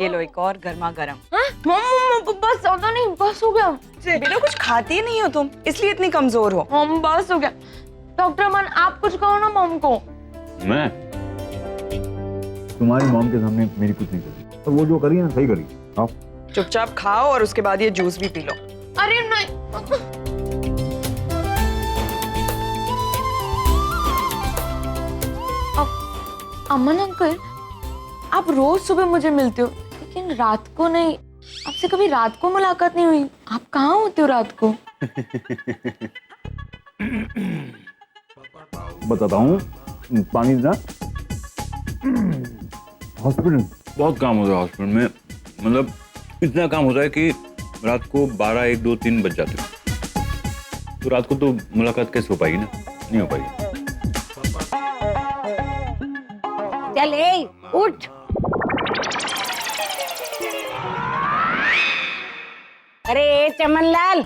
ये लो एक और गर्मा गर्म। बस ज्यादा नहीं, बस हो गया। बेटा कुछ खाती नहीं हो तुम, इसलिए इतनी कमजोर हो। मम बस हो गया। डॉक्टर अमन आप कुछ कहो ना मम को। मैं तुम्हारी मॉम के सामने मेरी कुछ नहीं करी, तो वो जो करी है ना सही करी। आओ चुपचाप खाओ और उसके बाद ये जूस भी पी लो। अरे नहीं अमन अंकल, आप रोज सुबह मुझे मिलते हो लेकिन रात को नहीं। आपसे कभी रात को मुलाकात नहीं हुई। आप कहाँ होते हो रात को? बताता हूँ, पानी ना हॉस्पिटल बहुत काम होता है। हॉस्पिटल में मतलब इतना काम होता है कि रात को 12, 1, 2, 3 बज जाते हैं। तो रात को तो मुलाकात कैसे हो पाएगी ना, नहीं हो पाएगी। चल ए, उठ। अरे चमनलाल,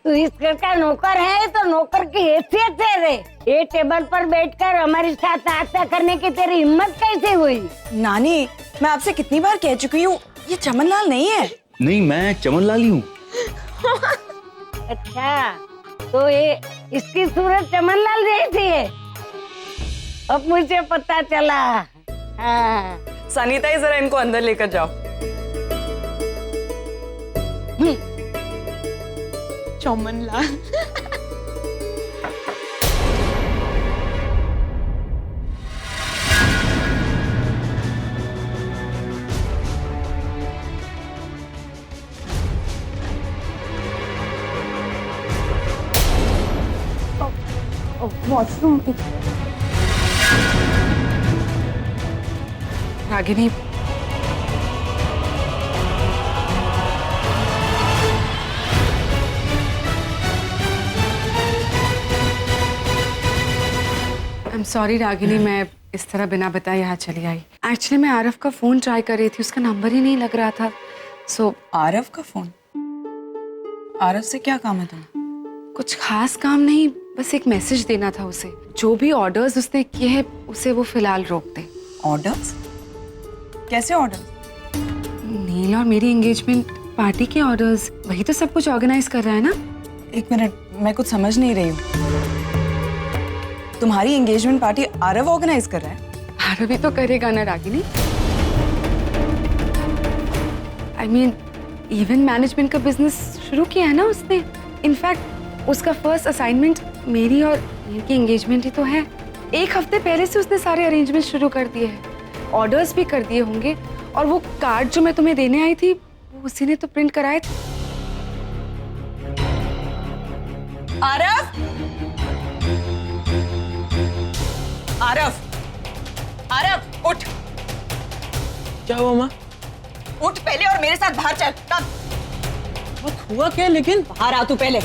तू इस घर का नौकर है तो नौकर की हैसियत से रे। ये टेबल पर बैठकर हमारे साथ नाश्ता करने की तेरी हिम्मत कैसे हुई? नानी, मैं आपसे कितनी बार कह चुकी हूँ ये चमनलाल नहीं है। नहीं, मैं चमनलाल ही हूँ। अच्छा, तो ये इसकी सूरत चमनलाल जैसी है। अब मुझे पता चला। हाँ। सनीता ही जरा इनको अंदर लेकर जाओ। Chamanlal washroom. Ragini, I am sorry Ragini, मैं इस तरह बिना बताए यहाँ चली आई। एक्चुअली मैं आरफ का फोन ट्राई कर रही थी, उसका नंबर ही नहीं लग रहा था। आरव का फोन? आरव से क्या काम है तुम्हें? कुछ खास काम नहीं, बस एक मैसेज देना था उसे। जो भी ऑर्डर्स उसने किए हैं उसे वो फिलहाल रोक दे। ऑर्डर्स? कैसे ऑर्डर्स? नील और मेरी एंगेजमेंट पार्टी के ऑर्डर्स, वही तो सब कुछ ऑर्गेनाइज कर रहा है ना। एक मिनट, मैं कुछ समझ नहीं रही हूँ। तुम्हारी एंगेजमेंट पार्टी आरव ऑर्गेनाइज कर रहा है? आरव भी तो करेगा ना Ragini. I mean event management का बिजनेस शुरू किया है ना उसने। इनफैक्ट उसका फर्स्ट असाइनमेंट मेरी और नील की एंगेजमेंट ही तो है। एक हफ्ते पहले से उसने सारे अरेंजमेंट शुरू कर दिए हैं, ऑर्डर्स भी कर दिए होंगे। और वो कार्ड जो मैं तुम्हें देने आई थी वो उसी ने तो प्रिंट कराए थे। आरव! आरव! आरव, उठ! क्या हुआ माँ? उठ पहले और मेरे साथ बाहर चल। कब? हुआ क्या? लेकिन बाहर आ तू पहले।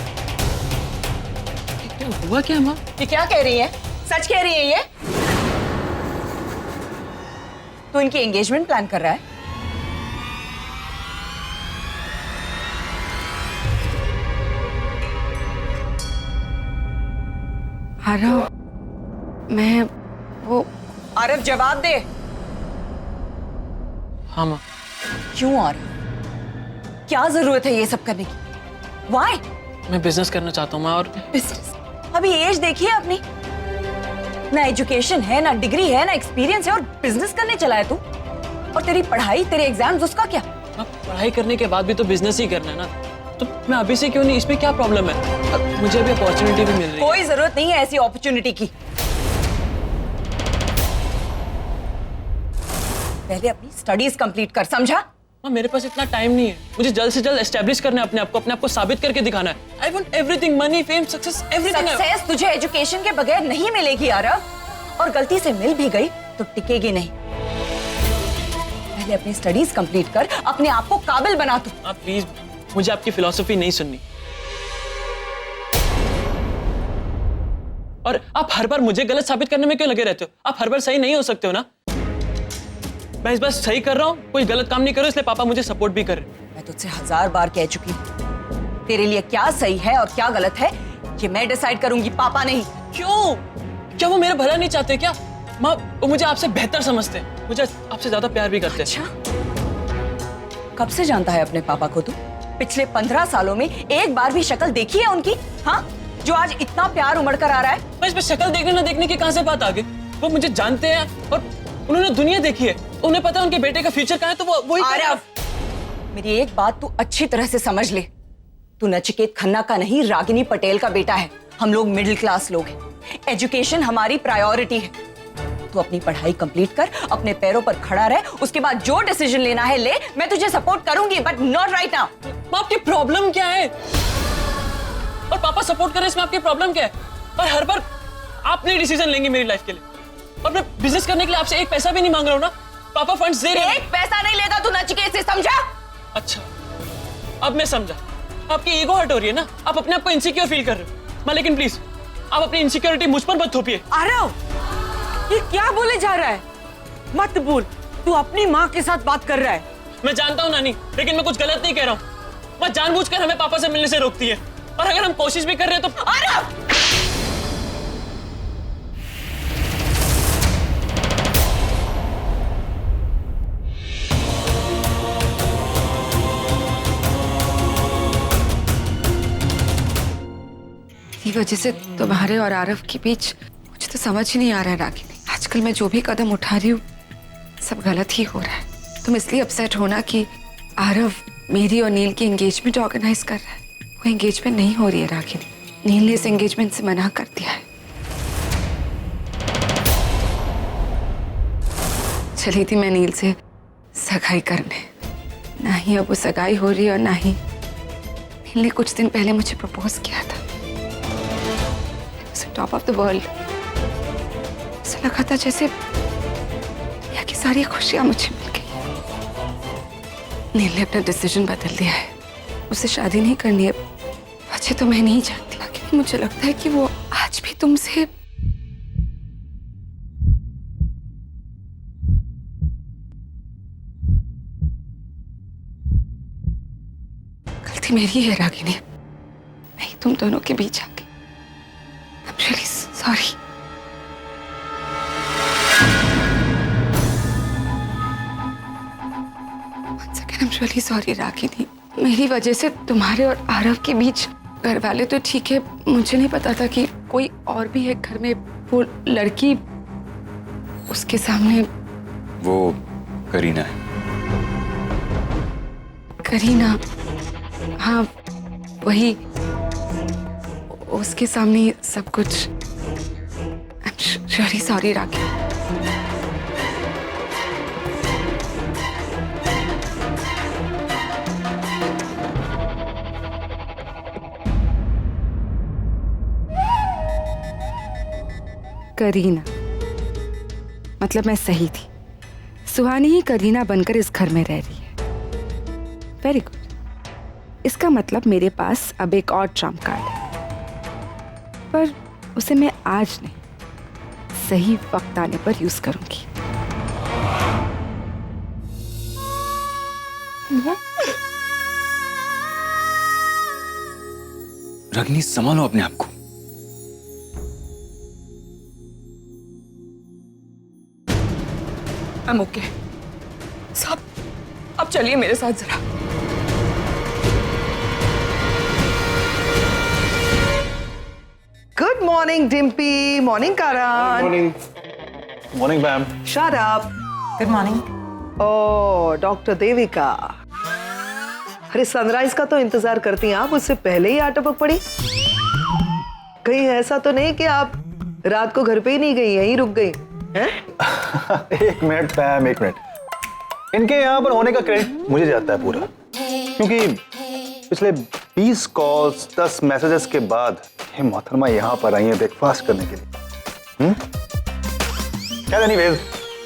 क्या हुआ क्या माँ? ये क्या कह रही है? सच कह रही है ये? तू इनकी एंगेजमेंट प्लान कर रहा है? आरव, मैं वो आरव जवाब दे। हाँ माँ। क्यों आरव? क्या जरूरत है ये सब करने की? Why? मैं बिजनेस करना चाहता हूँ माँ। और बिजनेस? अभी एज देखिए अपनी। ना एजुकेशन है, ना डिग्री है, ना एक्सपीरियंस है और बिजनेस करने चला है तू। और तेरी पढ़ाई, तेरे एग्जाम्स, उसका क्या? माँ, पढ़ाई करने के बाद भी तो बिजनेस ही करना है ना। तो मैं अभी से क्यों नहीं? इसमें क्या प्रॉब्लम है? अब मुझे अभी अपॉर्चुनिटी भी मिल रही है। कोई जरूरत नहीं है ऐसी अपॉर्चुनिटी की। पहले अपनी स्टडीज कंप्लीट कर, समझा? माँ मेरे पास इतना टाइम नहीं है। मुझे जल्द से जल्द एस्टेब्लिश करना है अपने आप को साबित करके दिखाना है। I want everything, money, fame, success, everything. Success तुझे एजुकेशन के बगैर नहीं मिलेगी आरव, और गलती से मिल भी गई तो टिकेगी नहीं। पहले अपनी स्टडीज कंप्लीट कर, अपने आप को काबिल बना तू। आप प्लीज, मुझे आपकी फिलॉसफी नहीं सुननी। और आप हर बार मुझे गलत साबित करने में क्यों लगे रहते हो? आप हर बार सही नहीं हो सकते हो ना। मैं इस बार सही कर रहा हूँ, कोई गलत काम नहीं कर रहा, इसलिए पापा मुझे सपोर्ट भी कर रहे हैं। मैं तुझसे 1000 बार कह चुकी हूँ, तेरे लिए क्या सही है और क्या गलत है ये मैं डिसाइड करूंगी, पापा नहीं। क्यों? क्या वो मेरा भला नहीं चाहते क्या? माँ, वो मुझे आपसे बेहतर समझते हैं, मुझे आपसे ज्यादा प्यार भी करते हैं। अच्छा, कब से जानता है अपने पापा को तू? पिछले 15 सालों में एक बार भी शक्ल देखी है उनकी? हाँ, जो आज इतना प्यार उमड़ कर आ रहा है। मैं इसमें शक्ल देखने ना देखने की कहां से बात आ गई? वो मुझे जानते हैं और उन्होंने दुनिया देखी है, उन्हें पता है उनके बेटे का फ्यूचर कहाँ है, तो वो वही आरव, मेरी एक बात तू अच्छी तरह से समझ ले। तू नचिकेत खन्ना का नहीं, रागिनी पटेल का बेटा है। हम लोग मिडिल क्लास लोग हैं, एजुकेशन हमारी प्रायोरिटी है। तू अपनी पढ़ाई कंप्लीट कर, अपने पैरों पर खड़ा रह, उसके बाद जो डिसीजन लेना है ले। मैं तुझे सपोर्ट करूंगी, बट नॉट राइट नाउ। आपकी प्रॉब्लम क्या है? और पापा सपोर्ट कर रहे हैं, इसमें आपकी प्रॉब्लम क्या है? और हर बार आप नहीं डिसीजन लेंगे मेरी लाइफ के लिए, और मैं बिजनेस करने के लिए आपसे एक पैसा भी नहीं मांग रहा हूं ना। पापा फंड्स दे रहे हैं। एक पैसा नहीं लेगा तू नचिकेत से, समझा? अच्छा, अब मैं समझा। आपकी ईगो हर्ट हो रही है ना, आप अपने आप को इनसिक्योर फील कर रहे हो। मां, लेकिन प्लीज आप अपनी इनसिक्योरिटी मुझ पर मत थोपिए। आरव, ये क्या बोले जा रहा है? मत बोल, तू अपनी माँ के साथ बात कर रहा है। मैं जानता हूं नानी, लेकिन मैं कुछ गलत नहीं कह रहा हूं। मैं जानबूझकर हमें पापा से मिलने से रोकती है, और अगर हम कोशिश भी कर रहे हैं तो। आरव! इसी वजह से तुम्हारे और आरव के बीच मुझे तो समझ ही नहीं आ रहा है रागिनी। आजकल मैं जो भी कदम उठा रही हूँ सब गलत ही हो रहा है। तुम इसलिए अपसेट होना कि आरव मेरी और नील की एंगेजमेंट ऑर्गेनाइज कर रहा है। वो एंगेजमेंट नहीं हो रही है रागिनी। नील ने इस एंगेजमेंट से मना कर दिया है। चली थी मैं नील से सगाई करने, ना ही अब वो सगाई हो रही है और ना ही नील ने कुछ दिन पहले मुझे प्रपोज किया था। टॉप ऑफ द वर्ल्ड, ऐसा लगा था जैसे दुनिया की सारी खुशियां मुझे मिल गई। नील ने अपना डिसीजन बदल दिया है, उसे शादी नहीं करनी है। वजह तो मैं नहीं जानती, लेकिन मुझे लगता है कि वो आज भी तुमसे गलती मेरी है रागिनी। मैं ही तुम दोनों के बीच आ गई। I'm really sorry. Once again, I'm really sorry, Ragini. मेरी वजह से तुम्हारे और आरव के बीच, घर वाले तो ठीक है, मुझे नहीं पता था कि कोई और भी है घर में। वो लड़की उसके सामने, वो करीना है। करीना, हाँ वही, उसके सामने सब कुछ। I'm really sorry, रागी। करीना, मतलब मैं सही थी। सुहानी ही करीना बनकर इस घर में रह रही है। Very good. इसका मतलब मेरे पास अब एक और ट्रम्प कार्ड है, पर उसे मैं आज नहीं, सही वक्त आने पर यूज करूंगी। रागिनी, संभालो अपने आप को। I'm okay. साहब, अब चलिए मेरे साथ जरा। गुड मॉर्निंग डिम्पी, मॉर्निंग कारण। Morning ma'am. Shut up. Good morning. Oh, doctor Devika. अरे सनराइज का तो इंतजार करती हैं आप, उससे पहले ही आ टपक पड़ी। कहीं ऐसा तो नहीं कि आप रात को घर पे ही नहीं गई, यहीं रुक गई हैं? एक मिनट मैम, एक मिनट। इनके यहाँ पर होने का क्रेडिट मुझे जाता है पूरा, क्योंकि पिछले 20 कॉल्स 10 मैसेजेस के बाद ये मोहतरमा यहाँ पर आई है ब्रेकफास्ट करने के लिए। क्या एनीवेज,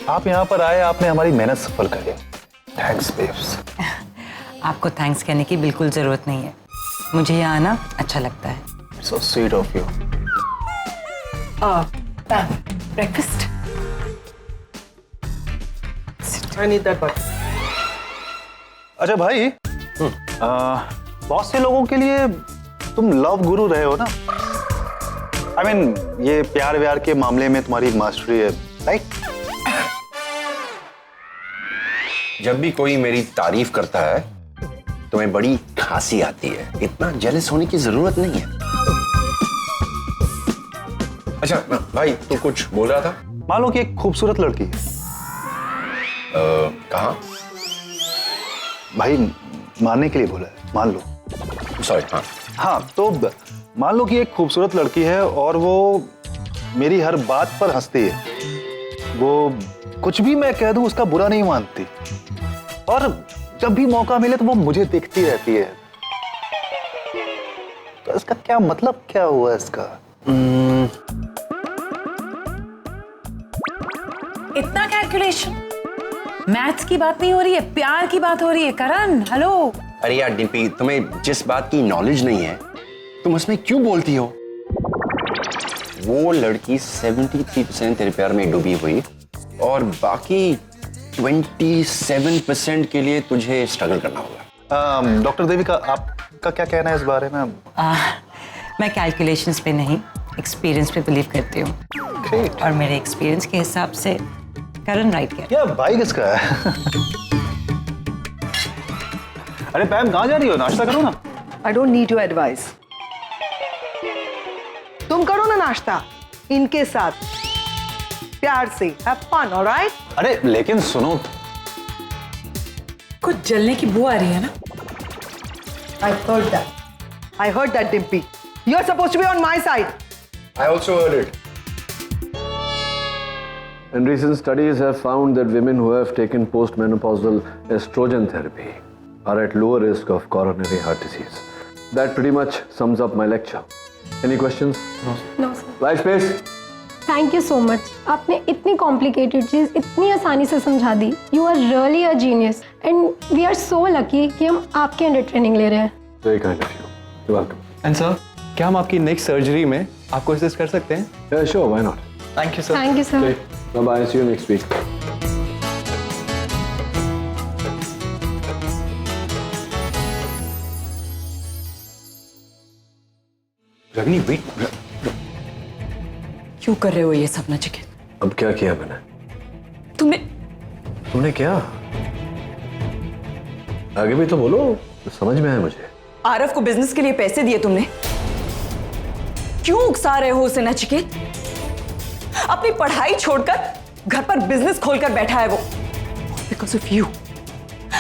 आप यहाँ पर आए, आपने हमारी मेहनत सफल कर दी। Thanks babes. आपको थैंक्स कहने की बिल्कुल जरूरत नहीं है, मुझे यहाँ आना अच्छा लगता है। So sweet of you. Breakfast. I need that one. अच्छा भाई, बहुत से लोगों के लिए तुम लव गुरु रहे हो ना। I mean, ये प्यार व्यार के मामले में तुम्हारी मास्टरी है, राइट? जब भी कोई मेरी तारीफ करता है तुम्हें बड़ी खांसी आती है, इतना जेलस होने की जरूरत नहीं है। अच्छा भाई, तू कुछ बोल रहा था? मान लो कि एक खूबसूरत लड़की है। कहाँ? भाई मानने के लिए बोला है, मान लो। सॉरी। हाँ हाँ, तो मान लो कि एक खूबसूरत लड़की है और वो मेरी हर बात पर हंसती है। वो कुछ भी मैं कह दूं उसका बुरा नहीं मानती, और जब भी मौका मिले तो वो मुझे देखती रहती है। तो इसका क्या मतलब, क्या हुआ इसका? इतना कैलकुलेशन? मैथ्स की बात नहीं हो रही है, प्यार की बात हो रही है। करण, हेलो। अरे यार डिम्पी, तुम्हें जिस बात की नॉलेज नहीं है तुम उसमें क्यों बोलती हो? वो लड़की 73% तेरे प्यार में डूबी हुई और बाकी 27% के लिए तुझे स्ट्रगल करना होगा। डॉक्टर देविका, आपका क्या कहना है इस बारे में? मैं कैलकुलेशंस पे नहीं, एक्सपीरियंस पे बिलीव करती हूँ। और मेरे एक्सपीरियंस के हिसाब से करण राइट कह। क्या भाई किसका है? अरे पैम, कहाँ जा रही हो? नाश्ता करो ना। I don't need your advice. तुम करो ना नाश्ता इनके साथ, प्यार से। Have fun, alright? अरे लेकिन सुनो, कुछ जलने की बू आ रही है ना। I heard that, Dimpy. You're supposed to be on my side. I also heard it. And recent studies have found that women who have taken postmenopausal estrogen therapy are at lower risk of coronary heart disease. That pretty much sums up my lecture. Any questions? No, sir. Life space. Thank you so much. आपने इतनी complicated चीज़ इतनी आसानी से समझा दी। You are really a genius and we are so lucky कि हम आपके अंडर ट्रेनिंग ले रहे हैं। Very kind of you. You're welcome. And sir, क्या हम आपकी नेक्स्ट सर्जरी में आपको असिस्ट कर सकते हैं? Yeah, sure. Why not? Thank you sir. Thank you sir. Bye bye. See you next week. Ragni wait, क्यों कर रहे हो ये सब नचिकेत? अब क्या किया मैंने? तुमने क्या? आगे भी तो बोलो, समझ में आया मुझे। आरव को बिजनेस के लिए पैसे दिए तुमने? क्यों उकसा रहे हो उसे नचिकेत? अपनी पढ़ाई छोड़कर घर पर बिजनेस खोलकर बैठा है वो, बिकॉज ऑफ यू।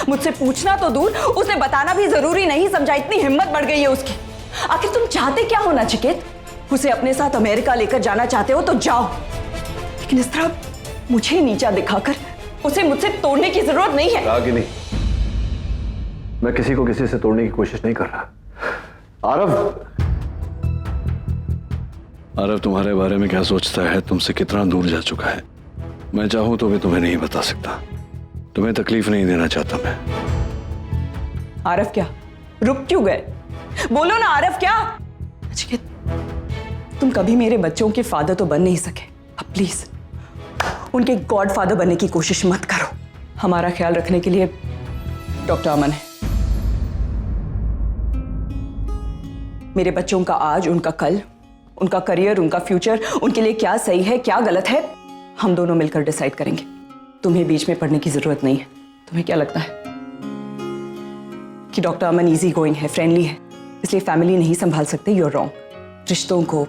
मुझसे पूछना तो दूर, उसे बताना भी जरूरी नहीं समझा, इतनी हिम्मत बढ़ गई है उसकी। आखिर तुम चाहते क्या हो नचिकेत? उसे अपने साथ अमेरिका लेकर जाना चाहते हो तो जाओ, लेकिन इस तरह मुझे नीचा दिखाकर उसे मुझसे तोड़ने की जरूरत नहीं है। रागिनी, मैं किसी को किसी से तोड़ने की कोशिश नहीं कर रहा। आरव तुम्हारे बारे में क्या सोचता है, तुमसे कितना दूर जा चुका है, मैं चाहूं तो भी तुम्हें नहीं बता सकता। तुम्हें तकलीफ नहीं देना चाहता मैं। आरव क्या? रुक क्यों गए? बोलो ना आरव क्या? नचिकेत, तुम कभी मेरे बच्चों के फादर तो बन नहीं सके, अब प्लीज उनके गॉड फादर बनने की कोशिश मत करो। हमारा ख्याल रखने के लिए डॉक्टर अमन है। मेरे बच्चों का आज, उनका कल, उनका करियर, उनका फ्यूचर, उनके लिए क्या सही है क्या गलत है, हम दोनों मिलकर डिसाइड करेंगे। तुम्हें बीच में पड़ने की जरूरत नहीं है। तुम्हें क्या लगता है कि डॉक्टर अमन इजी गोइंग है, फ्रेंडली है, इसलिए फैमिली नहीं संभाल सकते? You are wrong. रिश्तों को,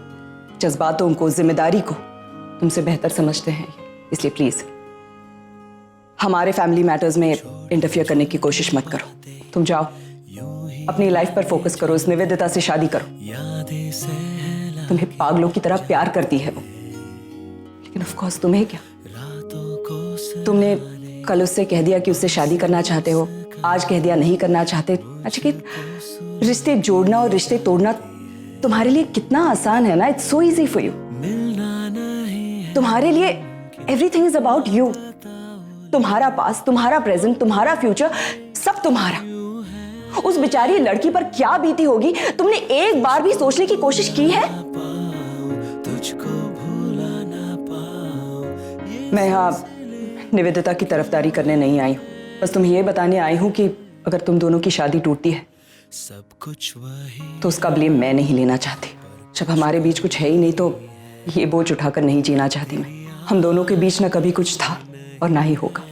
जज्बातों को, जिम्मेदारी को तुमसे बेहतर समझते हैं, इसलिए प्लीज हमारे फैमिली मैटर्स में इंटरफियर करने की कोशिश मत करो। तुम जाओ, अपनी लाइफ पर फोकस करो, इस निवेदिता से शादी करो। तुम्हें पागलों की तरह प्यार करती है वो, लेकिन ऑफ कोर्स तुम्हें क्या? तुमने कल उससे कह दिया कि उससे शादी करना चाहते हो, आज कह दिया नहीं करना चाहते। अच्छा कि रिश्ते जोड़ना और रिश्ते तोड़ना तुम्हारे लिए कितना आसान है ना। It's so easy for you. तुम्हारे लिए एवरीथिंग इज अबाउट यू। तुम्हारा पास्ट, तुम्हारा प्रेजेंट, तुम्हारा फ्यूचर, सब तुम्हारा। उस बेचारी लड़की पर क्या बीती होगी, तुमने एक बार भी सोचने की कोशिश की है? मैं यहाँ निवेदिता की तरफदारी करने नहीं आई हूँ, बस तुम्हें ये बताने आई हूँ कि अगर तुम दोनों की शादी टूटती है तो उसका ब्लेम मैं नहीं लेना चाहती। जब हमारे बीच कुछ है ही नहीं तो ये बोझ उठाकर नहीं जीना चाहती मैं। हम दोनों के बीच ना कभी कुछ था और ना ही होगा।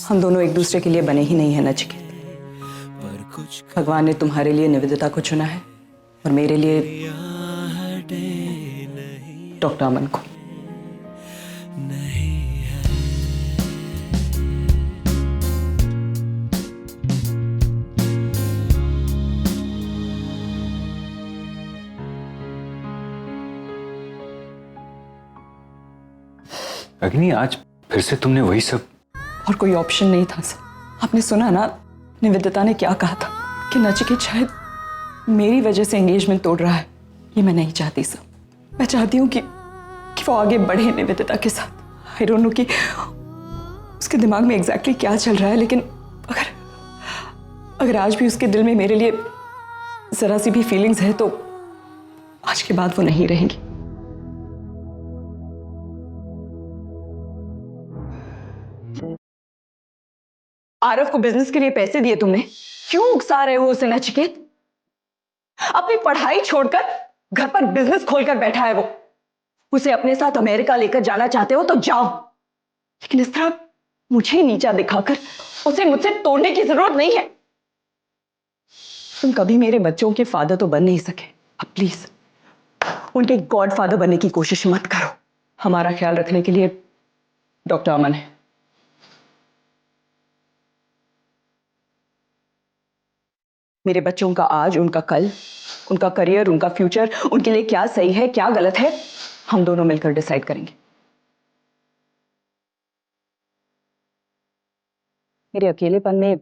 हम दोनों एक दूसरे के लिए बने ही नहीं है नचिकेत। भगवान ने तुम्हारे लिए निवेदिता को चुना है और मेरे लिए डॉक्टर अमन को। अग्नि, आज फिर से तुमने वही सब। और कोई ऑप्शन नहीं था सर। आपने सुना ना निवेदिता ने क्या कहा था कि नचिकेत शायद मेरी वजह से एंगेजमेंट तोड़ रहा है। ये मैं नहीं चाहती सर। मैं चाहती हूँ कि वो आगे बढ़े निवेदिता के साथ। आई डोंट नो कि उसके दिमाग में एग्जैक्टली क्या चल रहा है, लेकिन अगर आज भी उसके दिल में मेरे लिए जरा सी भी फीलिंग्स है तो आज के बाद वो नहीं रहेंगी। आरव को बिजनेस के लिए पैसे दिए तुमने, क्यों उकसा रहे हो उसे नचिकेत? अपनी पढ़ाई छोड़कर घर पर बिजनेस खोलकर बैठा है वो। उसे अपने साथ अमेरिका लेकर जाना चाहते हो तो जाओ, लेकिन इस तरह मुझे नीचा दिखाकर उसे मुझसे तोड़ने की जरूरत नहीं है। तुम कभी मेरे बच्चों के फादर तो बन नहीं सके, अब प्लीज उनके गॉड फादर बनने की कोशिश मत करो। हमारा ख्याल रखने के लिए डॉक्टर अमन है। मेरे बच्चों का आज, उनका कल, उनका करियर, उनका फ्यूचर, उनके लिए क्या सही है क्या गलत है, हम दोनों मिलकर डिसाइड करेंगे। मेरे अकेलेपन में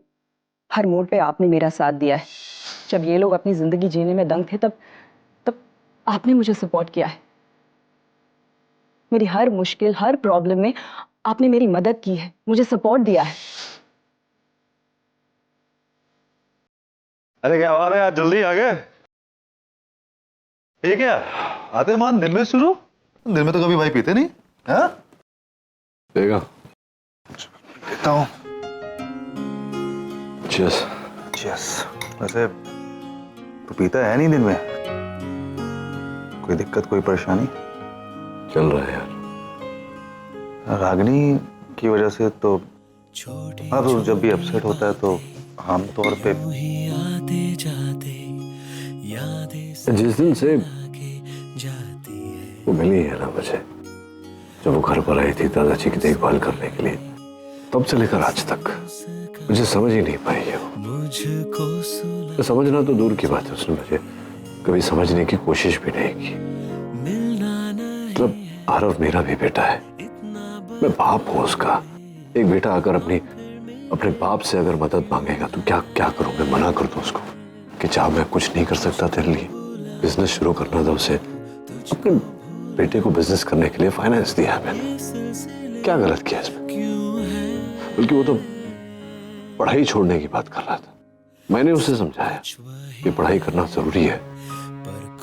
हर मोड़ पे आपने मेरा साथ दिया है। जब ये लोग अपनी जिंदगी जीने में दंग थे तब आपने मुझे सपोर्ट किया है। मेरी हर मुश्किल, हर प्रॉब्लम में आपने मेरी मदद की है, मुझे सपोर्ट दिया है। अरे क्या बात है, आज जल्दी आ गए। ये क्या आते मान दिन में शुरू? दिन में तो कभी भाई पीते नहीं। हाँ देगा पीता हूँ। चीयर्स। चीयर्स। वैसे तो पीता है नहीं दिन में? कोई दिक्कत, कोई परेशानी? चल रहा है यार। रागिनी की वजह से तो अब जब भी अपसेट होता है तो आमतौर पे जिस दिन से वो मिली है ना मुझे, जब वो घर पर आई थी दादाजी की देखभाल करने के लिए, तब से लेकर आज तक मुझे समझ ही नहीं पाई है वो। तो समझना तो दूर की बात है, उसने मुझे कभी समझने की कोशिश भी नहीं की। मतलब आरव मेरा भी बेटा है, मैं बाप हूं उसका। एक बेटा अगर अपने बाप से अगर मदद मांगेगा तो क्या क्या करूं? मैं मना कर दूं उसको कि चाह मैं कुछ नहीं कर सकता तेरे लिए? बिजनेस शुरू करना था उसे, अपने बेटे को बिजनेस करने के लिए फाइनेंस दिया है मैंने, क्या गलत किया इसमें? बल्कि वो तो पढ़ाई छोड़ने की बात कर रहा था। मैंने उसे समझाया कि पढ़ाई करना जरूरी है,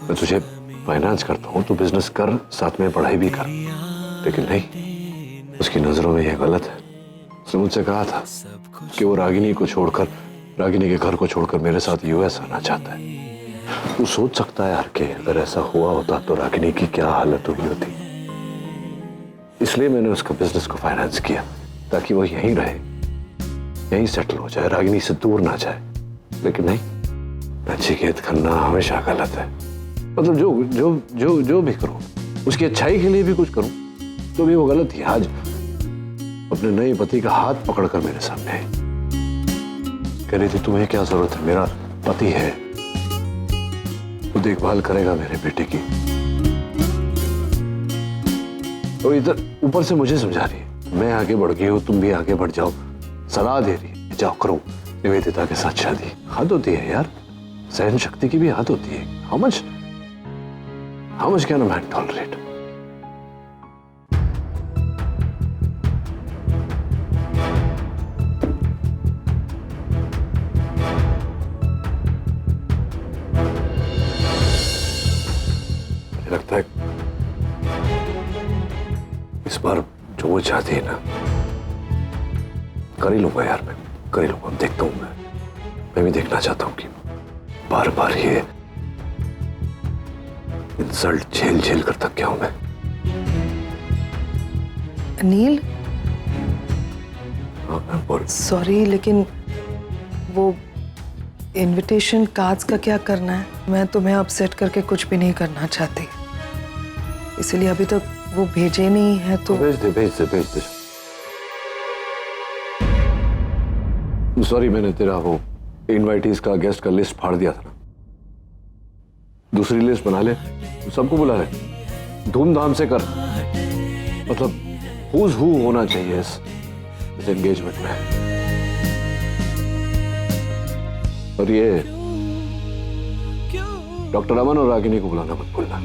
मैं तुझे फाइनेंस करता हूँ, तो बिजनेस कर, साथ में पढ़ाई भी कर। लेकिन नहीं, उसकी नजरों में यह गलत है। उसने मुझसे कहा था कि वो रागिनी के घर को छोड़कर मेरे साथ यूएस आना चाहता है। वो सोच सकता है यार कि अगर ऐसा हुआ होता तो रागिनी की क्या हालत हुई होती। इसलिए मैंने उसका बिजनेस को फाइनेंस किया ताकि वो यहीं रहे, यहीं सेटल हो जाए, रागिनी से दूर ना जाए। लेकिन नहीं, नचिकेत खन्ना हमेशा गलत है। मतलब जो जो जो जो भी करूं, उसकी अच्छाई के लिए भी कुछ करूं तो भी वो गलत ही। आज अपने नए पति का हाथ पकड़कर मेरे सामने आई, कह रही थी तुम्हें क्या जरूरत है, मेरा पति है, वो देखभाल करेगा मेरे बेटे की। और इधर ऊपर से मुझे समझा रही है मैं आगे बढ़ गई हूं, तुम भी आगे बढ़ जाओ, सलाह दे रही है जाओ करो निवेदिता के साथ शादी। हद होती है यार, सहन शक्ति की भी हद होती है। How much can a man tolerate? लगता है इस बार जो वो चाहती है ना, कर ही लूंगा यार, मैं कर ही लूंगा। देखता हूं, मैं भी देखना चाहता हूं कि बार बार ये इंसल्ट झेल कर थक गया हूं मैं। अनिल, हाँ, बोल। सॉरी लेकिन वो इनविटेशन कार्ड्स का क्या करना है? मैं तुम्हें अपसेट करके कुछ भी नहीं करना चाहती, इसलिए अभी तक वो भेजे नहीं है तो भेज दे। सॉरी, मैंने तेरा वो इनवाइटीज का गेस्ट का लिस्ट फाड़ दिया था ना। दूसरी लिस्ट बना ले, सबको बुला ले, धूमधाम से कर। मतलब हुज हू होना चाहिए इस एंगेजमेंट में। और ये डॉक्टर अमन और रागिनी को बुलाना मत भूलना।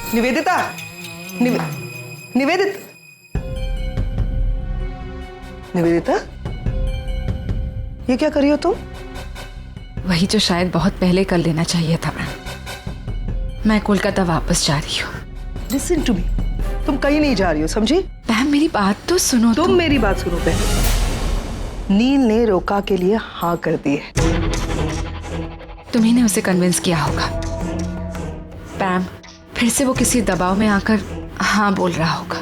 निवेदिता, निवेदिता, ये क्या कर रही हो तुम? वही जो शायद बहुत पहले कर लेना चाहिए था। मैं कोलकाता वापस जा रही हूँ। लिसन टू मी, तुम कहीं नहीं जा रही हो, समझी? मैम मेरी बात तो सुनो। तुम मेरी बात सुनो पहले। नील ने रोका के लिए हाँ कर दी है। तुम्ही ने उसे कन्विंस किया होगा। पैम, फिर से वो किसी दबाव में आकर हाँ बोल रहा होगा।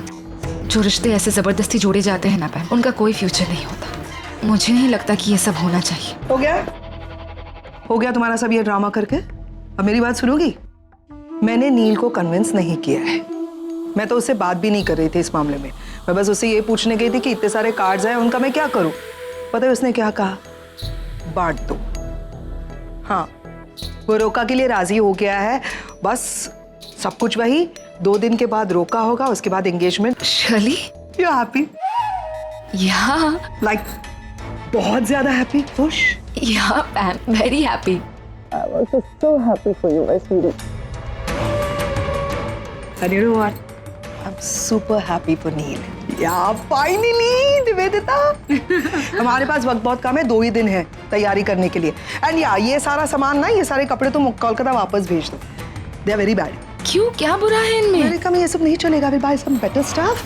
जो रिश्ते ऐसे जबरदस्ती जोड़े जाते हैं ना पैम, उनका कोई फ्यूचर नहीं होता। मुझे नहीं लगता कि ये सब होना चाहिए। हो गया तुम्हारा सब ये ड्रामा करके। अब मेरी बात सुनोगी? मैंने नील को कन्विंस नहीं किया है। मैं तो उससे बात भी नहीं कर रही थी इस मामले में। मैं बस उससे ये पूछने गई थी कि इतने सारे कार्ड्स हैं, उनका मैं क्या करूं। पता है उसने क्या कहा? बांट दो। हाँ, वो रोका के लिए राजी हो गया है। बस सब कुछ वही, 2 दिन के बाद रोका होगा, उसके बाद एंगेजमेंट। Shirley, you happy? या लाइक बहुत ज्यादा हैप्पी, खुश? या Pam, very happy. I was so happy for you, my sweetie. And you know what? I'm super happy for Neil. Yeah, finally, Nivedita. हमारे पास वक्त बहुत कम है, 2 ही दिन है तैयारी करने के लिए। एंड या ये सारा सामान ना, ये सारे कपड़े तुम कोलकाता वापस भेज दो। They are very bad. क्यों, क्या बुरा है इनमें? अमेरिका में ये सब नहीं चलेगा। We'll buy some better stuff.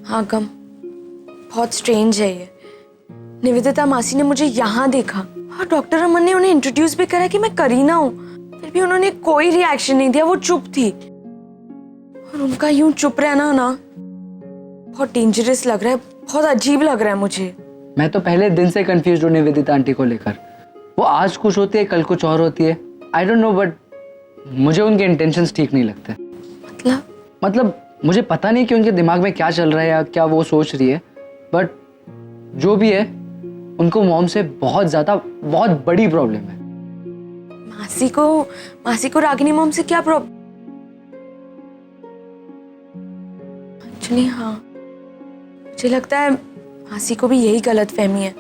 हाँ गम, बहुत स्ट्रेंज है ये। निवेदिता मासी ने मुझे यहाँ देखा और डॉक्टर अमन ने उन्हें इंट्रोड्यूस भी करा कि मैं करीना हूँ, फिर भी उन्होंने कोई रिएक्शन नहीं दिया। वो चुप थी। और उनका यूं चुप रहना ना बहुत डेंजरस लग रहा है, बहुत अजीब लग रहा है मुझे। मैं तो पहले दिन से कंफ्यूज हूँ निवेदिता आंटी को लेकर। वो आज कुछ होती है, कल कुछ और होती है। आई डोंट नो, बट मुझे उनके इंटेंशंस ठीक नहीं लगते। मतलब मुझे पता नहीं कि उनके दिमाग में क्या चल रहा है या क्या वो सोच रही है, बट जो भी है उनको मॉम से बहुत बड़ी प्रॉब्लम है। मासी को रागिनी मॉम से क्या प्रॉब्लम? एक्चुअली हाँ, मुझे लगता है मासी को भी यही गलत फहमी है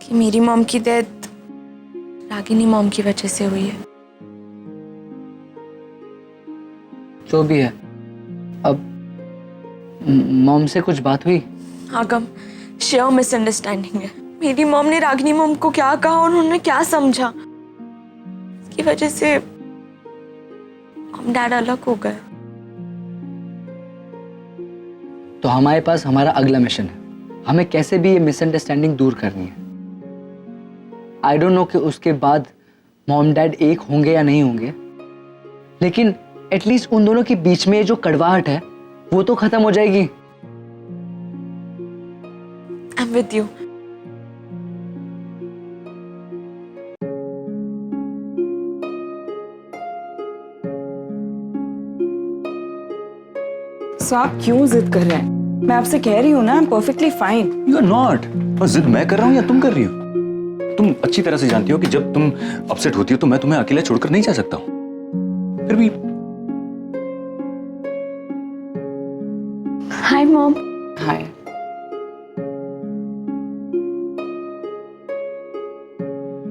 कि मेरी मॉम की डेथ रागिनी मॉम की वजह से हुई है। जो भी है, अब मॉम से कुछ बात हुई? हाँ गम, शेयर मिसअंडरस्टैंडिंग है। मेरी मॉम ने रागिनी मॉम को क्या कहा और उन्होंने क्या समझा, इसकी वजह से हम डैड अलग हो गए। तो हमारे पास हमारा अगला मिशन है। हमें कैसे भी ये मिसअंडरस्टैंडिंग दूर करनी है। आई डोंट नो कि उसके बाद मॉम डैड एक होंगे या नहीं होंगे, लेकिन एटलीस्ट उन दोनों के बीच में जो कड़वाहट है वो तो खत्म हो जाएगी। I'm with you. So आप क्यों जिद कर रहे हैं? मैं आपसे कह रही हूँ ना, I'm perfectly fine. You are not. बस जिद मैं कर रहा हूँ या तुम कर रही हो? तुम अच्छी तरह से जानती हो कि जब तुम अपसेट होती हो तो मैं तुम्हें अकेला छोड़कर नहीं जा सकता हूँ। फिर भी हाय मॉम। हाय।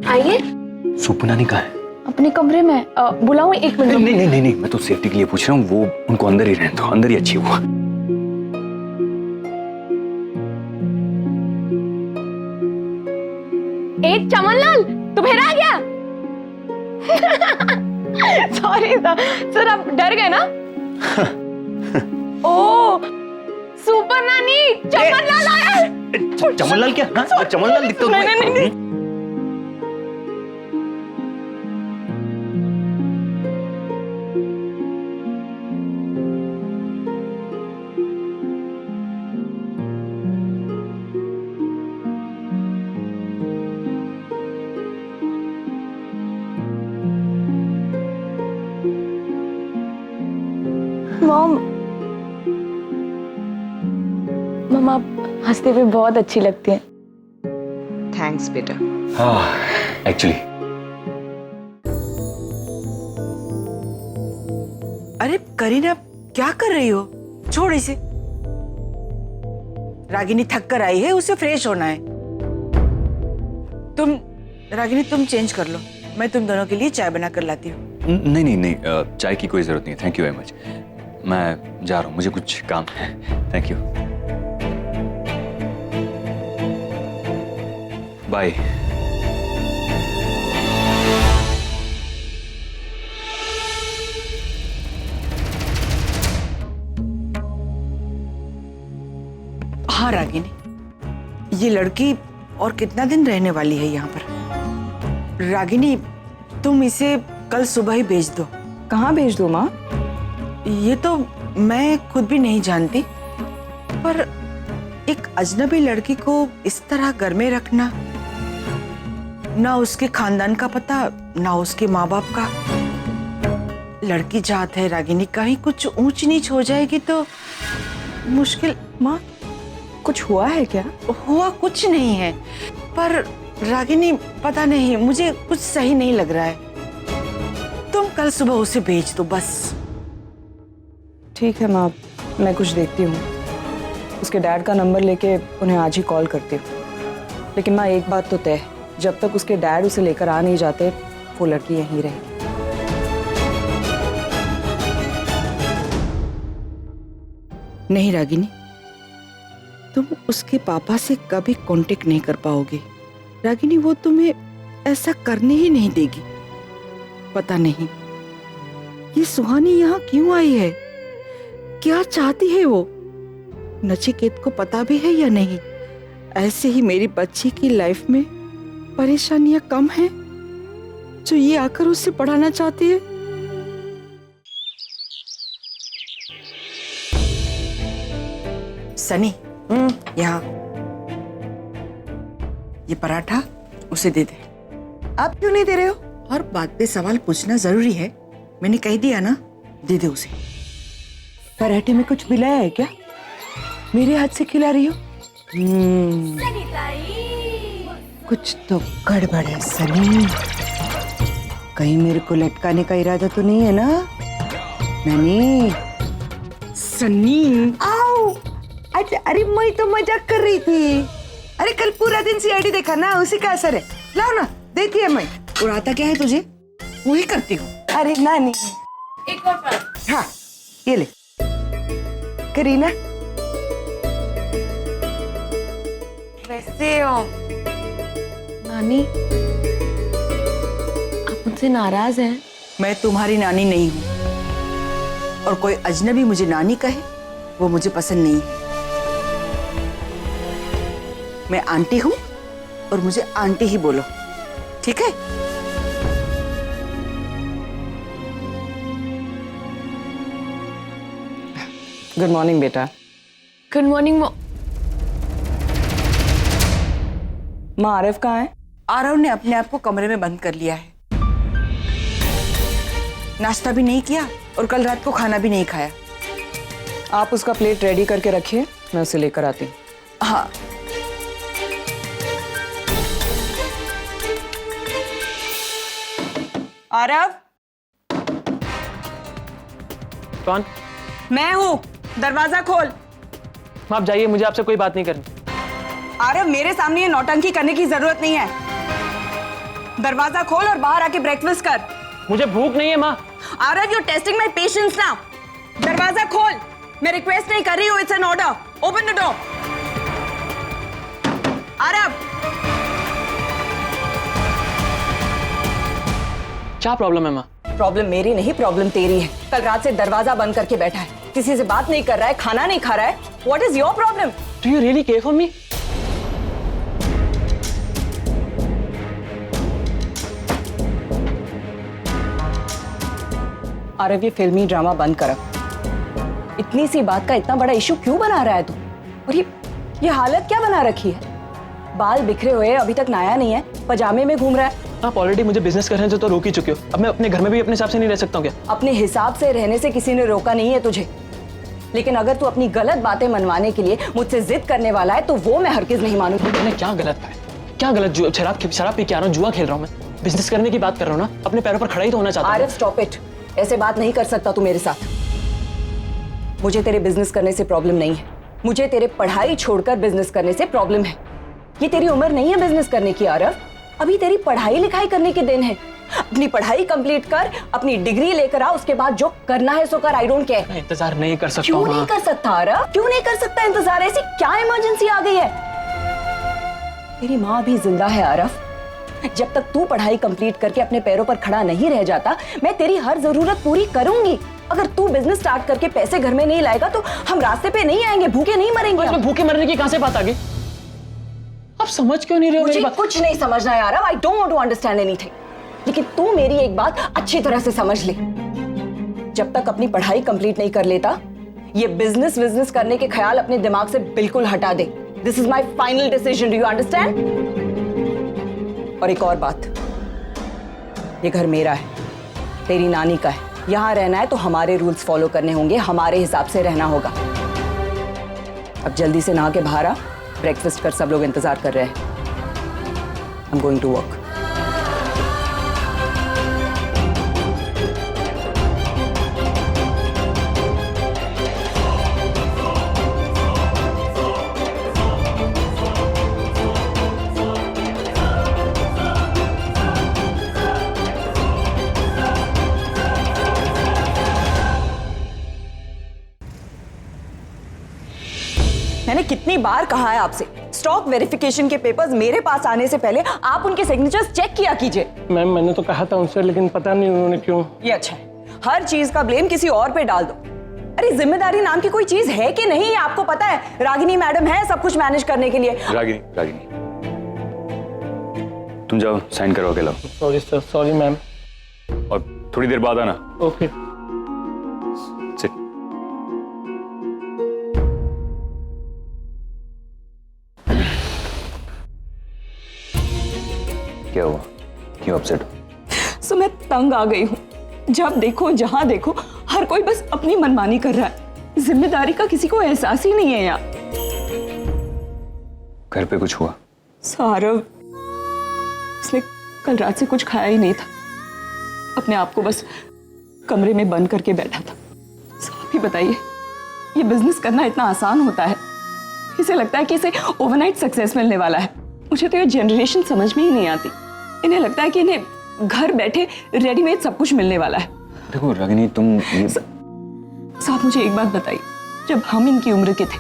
आइए। सुपनानी कहाँ है? अपने कमरे में। बुलाऊं? 1 मिनट। नहीं, मैं तो सेफ्टी के लिए पूछ रहा हूँ। वो उनको अंदर ही रहने दो, अंदर ही अच्छी हुआ। एक चमनलाल, तू फिर आ गया? सॉरी सर, आप डर गए ना? ओ सुपर नानी, चमनलाल आया है। चमनलाल क्या? हाँ, चमनलाल दिखता हूँ तुम्हें। नहीं। मम आप हंसते हुए बहुत अच्छी लगती हैं। थैंक्स बेटा। हाँ, एक्चुअली अरे करीना, क्या कर रही हो? छोड़ इसे। रागिनी थक कर आई है, उसे फ्रेश होना है। रागिनी तुम चेंज कर लो, मैं तुम दोनों के लिए चाय बना कर लाती हूँ। नहीं, चाय की कोई जरूरत नहीं है। Thank you very much. मैं जा रहा हूँ, मुझे कुछ काम है। Thank you, bye. हाँ रागिनी, ये लड़की और कितना दिन रहने वाली है यहाँ पर? रागिनी, तुम इसे कल सुबह ही भेज दो। कहाँ भेज दूँ माँ? ये तो मैं खुद भी नहीं जानती, पर एक अजनबी लड़की को इस तरह घर में रखना, ना उसके खानदान का पता, ना उसके माँ बाप का। लड़की जात है रागिनी, कहीं कुछ ऊंच नीच हो जाएगी तो मुश्किल। माँ कुछ हुआ है क्या? हुआ कुछ नहीं है, पर रागिनी पता नहीं, मुझे कुछ सही नहीं लग रहा है। तुम कल सुबह उसे भेज दो बस। ठीक है माँ, मैं कुछ देखती हूँ। उसके डैड का नंबर लेके उन्हें आज ही कॉल करती हूँ। लेकिन माँ एक बात तो तय है, जब तक उसके डैड उसे लेकर आ नहीं जाते वो लड़की यहीं रहेगी। नहीं रागिनी, तुम उसके पापा से कभी कांटेक्ट नहीं कर पाओगे। रागिनी, वो तुम्हें ऐसा करने ही नहीं देगी। पता नहीं ये सुहानी यहाँ क्यों आई है, क्या चाहती है वो? नचिकेत को पता भी है या नहीं? ऐसे ही मेरी बच्ची की लाइफ में परेशानियां कम हैं जो ये आकर उससे पढ़ाना चाहती है। सनी, यहाँ ये पराठा उसे दे दे। आप क्यों नहीं दे रहे हो? और बात पे सवाल पूछना जरूरी है, मैंने कह दिया ना, दे दे उसे। पराठे में कुछ मिलाया है क्या? मेरे हाथ से खिला रही हो? कुछ तो गड़बड़ है सनी, कहीं मेरे को लटकाने का इरादा तो नहीं है ना? नहीं सनी। आओ, अरे मैं तो मजाक कर रही थी। अरे कल पूरा दिन सीआईडी देखा ना, उसी का असर है। लाओ ना, देती है मैं। और आता क्या है तुझे? वही करती हूँ। अरे नानी, एक और बात। हाँ ये ले करीना। वैसे नानी, आप मुझसे नाराज हैं? मैं तुम्हारी नानी नहीं हूँ, और कोई अजनबी मुझे नानी कहे वो मुझे पसंद नहीं है। मैं आंटी हूँ और मुझे आंटी ही बोलो, ठीक है? गुड मॉर्निंग बेटा। Good morning. माँ आरव कहाँ है? आरव ने अपने आप को कमरे में बंद कर लिया है। नाश्ता भी नहीं किया और कल रात को खाना भी नहीं खाया। आप उसका प्लेट रेडी करके रखिए, मैं उसे लेकर आती हूँ। हाँ। आरव, कौन? मैं हूँ, दरवाजा खोल। आप जाइए, मुझे आपसे कोई बात नहीं करनी। आरव, मेरे सामने ये नौटंकी करने की जरूरत नहीं है। दरवाजा खोल और बाहर आके ब्रेकफास्ट कर। मुझे भूख नहीं है माँ। Aarav, you testing my patience now. दरवाजा खोल, मैं रिक्वेस्ट नहीं कर रही हूँ, it's an order. Open the door. Aarav, क्या प्रॉब्लम है माँ? प्रॉब्लम मेरी नहीं, प्रॉब्लम तेरी है। कल रात से दरवाजा बंद करके बैठा है, किसी से बात नहीं कर रहा है, खाना नहीं खा रहा है। What is your problem? Do you really care for me? Aarav, ये फिल्मी ड्रामा बंद कर। इतनी सी बात का इतना बड़ा इशू क्यों बना रहा है तू? और ये हालत क्या बना रखी है? बाल बिखरे हुए, अभी तक नया नहीं है, पजामे में घूम रहा है। आप ऑलरेडी मुझे बिजनेस कर रहे हैं तो रोक ही चुके हो। अब मैं अपने घर में भी अपने हिसाब से नहीं रह सकता हूँ क्या? अपने हिसाब से रहने से किसी ने रोका नहीं है तुझे, लेकिन अगर तू अपनी गलत बातें मनवाने के लिए मुझसे जिद करने वाला है तो वो मैं हरगिज नहीं मानूंगी। मैंने क्या गलत पाया? क्या गलत? शराब पी के आ रहा हूँ, जुआ खेल रहा हूँ मैं। बिजनेस करने की बात कर रहा हूँ ना, अपने पैरों पर खड़ा ही तो होना चाहता हूँ। Aarav, stop it. ऐसे बात नहीं कर सकता तू मेरे साथ। मुझे तेरे बिजनेस करने से प्रॉब्लम नहीं है, मुझे तेरे पढ़ाई छोड़कर बिजनेस करने से प्रॉब्लम है। ये तेरी उम्र नहीं है बिजनेस करने की आरव, अभी तेरी पढ़ाई लिखाई करने के दिन है। अपनी पढ़ाई कंप्लीट कर, अपनी डिग्री लेकर आ, उसके बाद जो करना है सो कर। I don't care. इंतजार नहीं कर सकता। क्यों नहीं कर सकता आरव? क्यों नहीं कर सकता इंतजार? ऐसी क्या इमरजेंसी आ गई है? तेरी माँ भी जिंदा है आरव। जब तक तू पढ़ाई कंप्लीट करके अपने पैरों पर खड़ा नहीं रह जाता, मैं तेरी हर जरूरत पूरी करूंगी। अगर तू बिजनेस स्टार्ट करके पैसे घर में नहीं लाएगा तो हम रास्ते पे नहीं आएंगे, भूखे नहीं मरेंगे। तो भूखे मरने की कहां से बात आ गई? आप समझ क्यों नहीं रहे हो मेरी बात? कुछ नहीं समझना यार, I don't want to understand anything. लेकिन तू मेरी एक बात अच्छी तरह से समझ ले, जब तक अपनी पढ़ाई कंप्लीट नहीं कर लेता, ये बिजनेस करने के ख्याल अपने दिमाग से बिल्कुल हटा दे। This is my final decision, do you understand? और एक और बात, ये घर मेरा है, तेरी नानी का है। यहां रहना है तो हमारे रूल्स फॉलो करने होंगे, हमारे हिसाब से रहना होगा। अब जल्दी से नहा के बाहर आ, ब्रेकफास्ट कर, सब लोग इंतजार कर रहे हैं। I am going to work. मैंने कितनी बार कहा है आपसे, स्टॉक वेरिफिकेशन के पेपर्स मेरे पास आने से पहले आप उनके सिग्नेचर्स चेक किया कीजिए। मैम, मैंने तो कहा था उनसे, लेकिन पता नहीं उन्होंने क्यों। ये अच्छा है, हर चीज का ब्लेम किसी और पे डाल दो। अरे जिम्मेदारी नाम की कोई चीज है कि नहीं, आपको पता है रागिनी मैडम है सब कुछ मैनेज करने के लिए। रागिनी तुम जाओ साइन करवा के लाओ। Sorry sir, sorry ma'am. और थोड़ी देर बाद आना। ओके। सिट। क्या हुआ? क्यों अपसेट हो? सो मैं तंग आ गई हूँ। जब देखो जहां देखो हर कोई बस अपनी मनमानी कर रहा है, जिम्मेदारी का किसी को एहसास ही नहीं है यार। घर पे कुछ हुआ? सारव, उसने कल रात से कुछ खाया ही नहीं था, अपने आप को बस कमरे में बंद करके बैठा था। आप ही बताइए, ये बिजनेस करना इतना आसान होता है? इसे लगता है कि इसे ओवरनाइट सक्सेस मिलने वाला है। मुझे तो ये जनरेशन समझ में ही नहीं आती। इन्हें लगता है कि इन्हें घर बैठे रेडीमेड सब कुछ मिलने वाला है। देखो रागिनी, तुम ये साहब मुझे एक बात बताइए, जब हम इनकी उम्र के थे,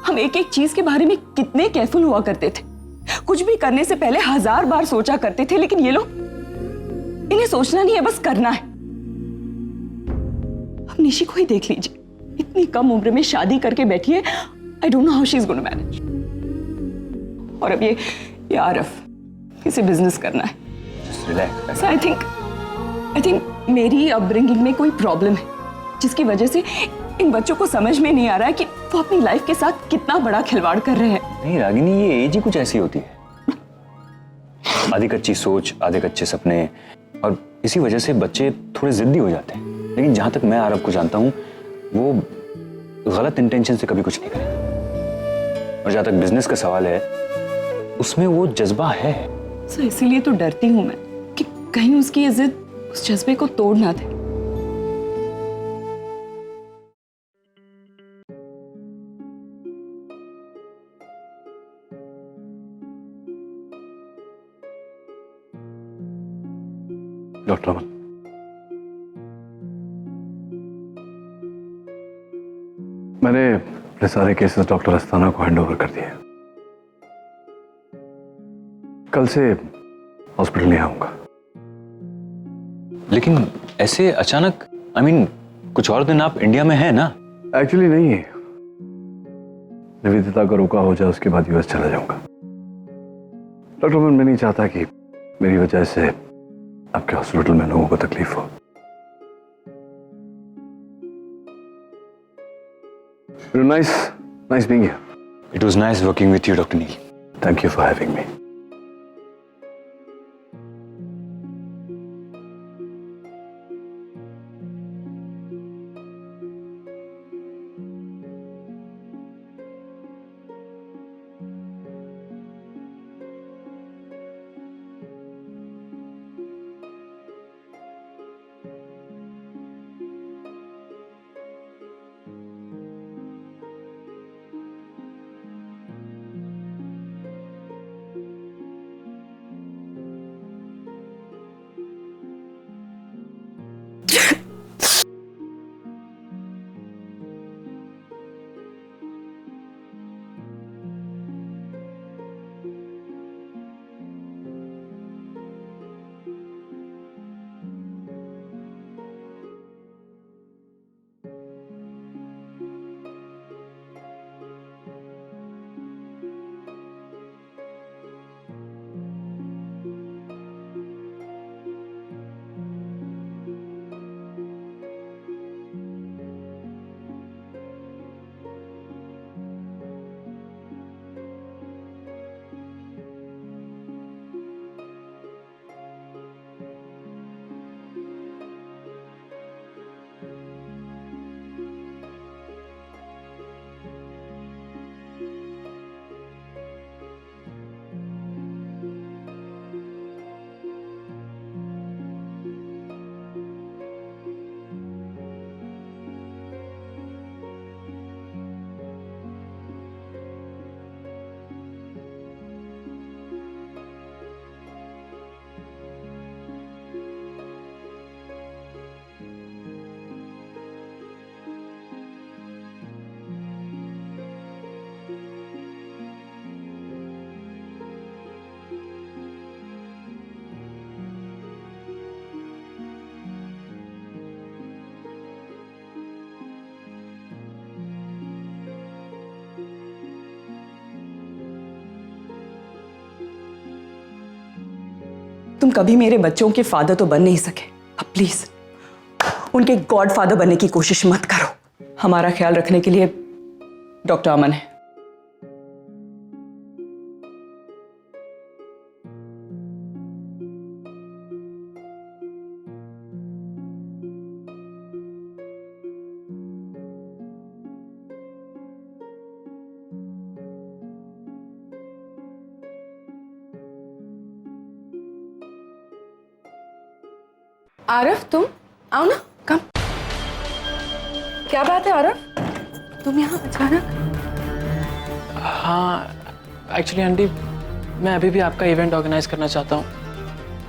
हम एक एक चीज के बारे में कितने केयरफुल हुआ करते थे। कुछ भी करने से पहले 1000 बार सोचा करते थे, लेकिन ये लोग, इन्हें सोचना नहीं है, बस करना है। अब निशी को ही देख लीजिए, इतनी कम उम्र में शादी करके बैठी है। I don't know how she is going to manage. और अब ये आरव, इसे बिजनेस करना है। रिलैक्स। आई थिंक मेरी अपब्रिंगिंग में कोई प्रॉब्लम है, जिसकी वजह से इन बच्चों को समझ में नहीं आ रहा है कि वो अपनी लाइफ के साथ कितना बड़ा खिलवाड़ कर रहे हैं। नहीं रागिनी, ये एज ही कुछ ऐसी होती है, आधी कच्ची सोच, आधे कच्चे सपने, और इसी वजह से बच्चे थोड़े जिद्दी हो जाते हैं। लेकिन जहां तक मैं आरव को जानता हूँ, वो गलत इंटेंशन से कभी कुछ नहीं करेगा। और जहां तक बिजनेस का सवाल है, उसमें वो जज्बा है। सो इसीलिए तो डरती हूं मैं कि कहीं उसकी ये जिद उस जज्बे को तोड़ ना दे। डॉक्टर अमन, मैंने अपने सारे केसेस डॉक्टर अस्थाना को हैंडओवर कर दिए। कल से हॉस्पिटल नहीं आऊंगा। लेकिन ऐसे अचानक, आई मीन कुछ और दिन आप इंडिया में हैं ना? एक्चुअली नहीं है, निवेदिता का रोका हो जाए उसके बाद यूएस चला जाऊंगा। डॉक्टर मैं नहीं चाहता कि मेरी वजह से आपके हॉस्पिटल में लोगों को तकलीफ हो। Nice being here. It was nice working with you, Dr. Neil. Thank you for having me. तुम कभी मेरे बच्चों के फादर तो बन नहीं सके, अब प्लीज उनके गॉड फादर बनने की कोशिश मत करो। हमारा ख्याल रखने के लिए डॉक्टर अमन है। आरफ तुम आओ ना, कम। क्या बात है आरफ, तुम यहाँ अचानक? हाँ एक्चुअली आंटी, मैं अभी भी आपका इवेंट ऑर्गेनाइज करना चाहता हूँ,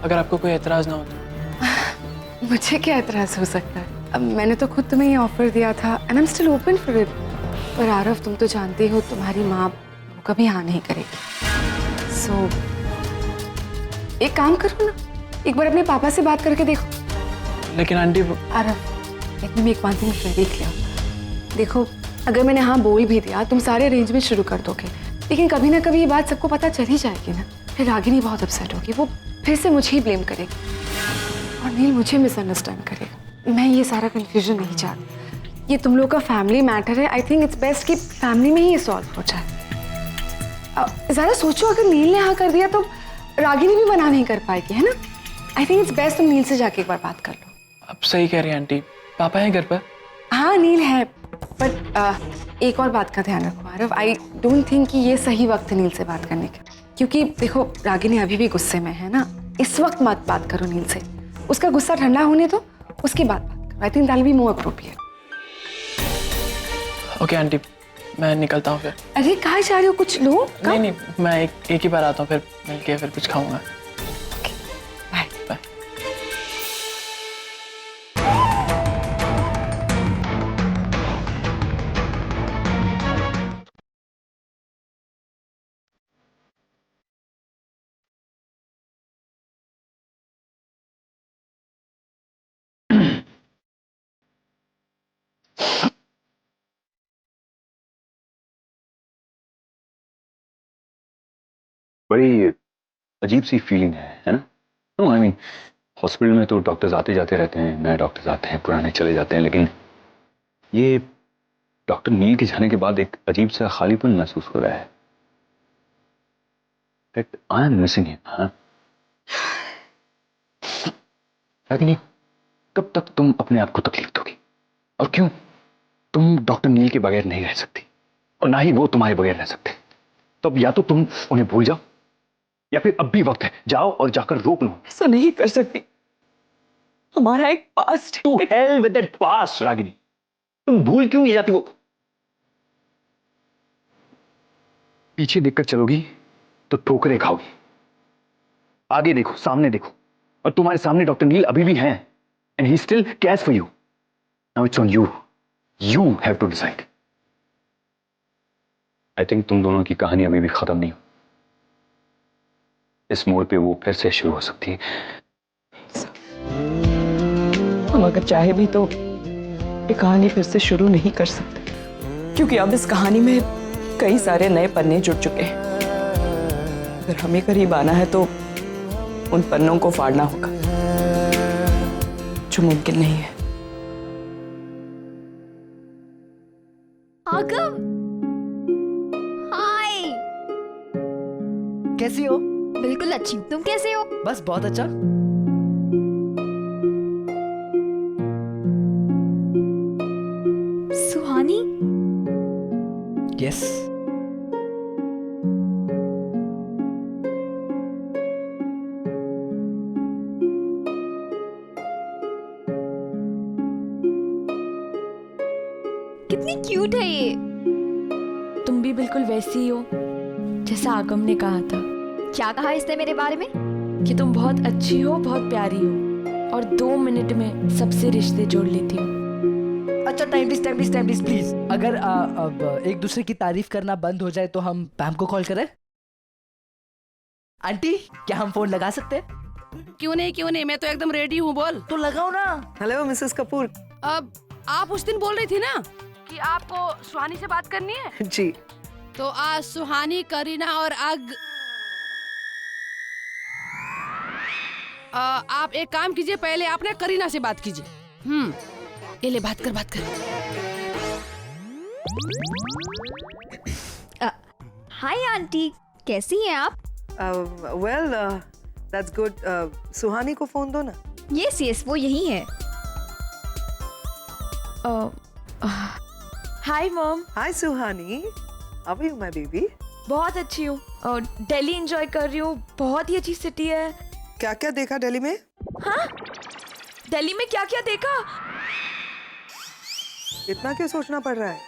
अगर आपको कोई एतराज़ ना हो तो। मुझे क्या एतराज़ हो सकता है? अब मैंने तो खुद तुम्हें ये ऑफर दिया था and I am still open for it. पर आरफ तुम तो जानती हो तुम्हारी माँ कभी हाँ नहीं करेगी। सो एक काम करो ना, एक बार अपने पापा से बात करके देखो। लेकिन आंटी आरफ let me make one thing very clear. देखो अगर मैंने हाँ बोल भी दिया तुम सारे अरेंजमेंट शुरू कर दोगे, लेकिन कभी ना कभी ये बात सबको पता चल ही जाएगी ना। फिर रागिनी बहुत अपसेट होगी, वो फिर से मुझे ही ब्लेम करेगी और नील मुझे मिसअंडरस्टैंड करेगा। मैं ये सारा कंफ्यूजन नहीं चाहती। ये तुम लोग का फैमिली मैटर है। आई थिंक इट्स बेस्ट कि फैमिली में ही ये सॉल्व हो जाए। ज़रा सोचो अगर नील ने हाँ कर दिया तो रागिनी भी मना नहीं कर पाएगी, है ना? आई थिंक इट्स बेस्ट तुम नील से जाके एक बार बात कर लो। अब सही कह रही हैं आंटी, पापा हैं घर पर? हाँ नील है, बट एक और बात का ध्यान रखो आरव। आई डोंट थिंक कि ये सही वक्त है नील से बात करने का, क्योंकि देखो रागिनी अभी भी गुस्से में है ना। इस वक्त मत बात करो नील से, उसका गुस्सा ठंडा होने दो, उसके बाद बात करो। I think that will be more appropriate. Okay aunty, मैं निकलता हूँ फिर। अरे कहाँ जा रहे हो? कुछ लो। नहीं, मैं एक ही बार आता हूँ, फिर मिलके फिर कुछ खाऊंगा। बड़ी अजीब सी फीलिंग है ना? नो आई मीन हॉस्पिटल में तो डॉक्टर्स आते जाते रहते हैं, नए डॉक्टर्स आते हैं, पुराने चले जाते हैं, लेकिन ये डॉक्टर नील के जाने के बाद एक अजीब सा खालीपन महसूस हो रहा है। I am missing him. Ragini, कब तक तुम अपने आप को तकलीफ दोगी? और क्यों? तुम डॉक्टर नील के बगैर नहीं रह सकती और ना ही वो तुम्हारे बगैर रह सकते। तो अब या तो तुम उन्हें भूल जाओ या फिर अब भी वक्त है, जाओ और जाकर रोक लो। ऐसा नहीं कर सकती, हमारा एक past. To hell with that past Ragini. तुम भूल क्यों नहीं जाती वो? पीछे देखकर चलोगी तो ठोकरें खाओगी। आगे देखो, सामने देखो, और तुम्हारे सामने डॉक्टर नील अभी भी हैं and he still cares for you. Now it's on you, you have to decide. I think तुम दोनों की कहानी अभी भी खत्म नहीं हुई। इस मोड़ पे वो फिर से शुरू हो सकती है। हम अगर चाहे भी तो ये कहानी फिर से शुरू नहीं कर सकते, क्योंकि अब इस कहानी में कई सारे नए पन्ने जुड़ चुके हैं। अगर हमें करीब आना है तो उन पन्नों को फाड़ना होगा, जो मुमकिन नहीं है। आगम, हाय। कैसी हो? बिल्कुल अच्छी, तुम कैसे हो? बस बहुत अच्छा। सुहानी? यस। कितनी क्यूट है ये। तुम भी बिल्कुल वैसी ही हो जैसा आगम ने कहा था। क्या कहा इसने मेरे बारे में? कि तुम बहुत अच्छी हो, बहुत प्यारी हो और 2 मिनट में सबसे रिश्ते जोड़ लेती हो। अच्छा टाइम प्लीज प्लीज। अगर अब एक दूसरे की तारीफ करना बंद हो जाए तो हम पैम को कॉल करें? आंटी, क्या हम फोन लगा सकते हैं? क्यों नहीं, मैं तो एकदम रेडी हूँ। बोल। तो लगाओ ना। Hello Mrs Kapoor. अब आप उस दिन बोल रही थी ना कि आपको सुहानी से बात करनी है। जी। तो आज सुहानी, करीना और आप एक काम कीजिए, पहले आप ना करीना से बात कीजिए। ये ले, बात कर। हाय आंटी, कैसी हैं आप? Well that's good. सुहानी को फोन दो ना। यस, वो यही है। Hi mom. Hi Suhani, how are you my baby? बहुत अच्छी हूँ और दिल्ली एंजॉय कर रही हूँ। बहुत ही अच्छी सिटी है। क्या क्या देखा दिल्ली में? हाँ, दिल्ली में क्या क्या देखा? इतना क्यों सोचना पड़ रहा है?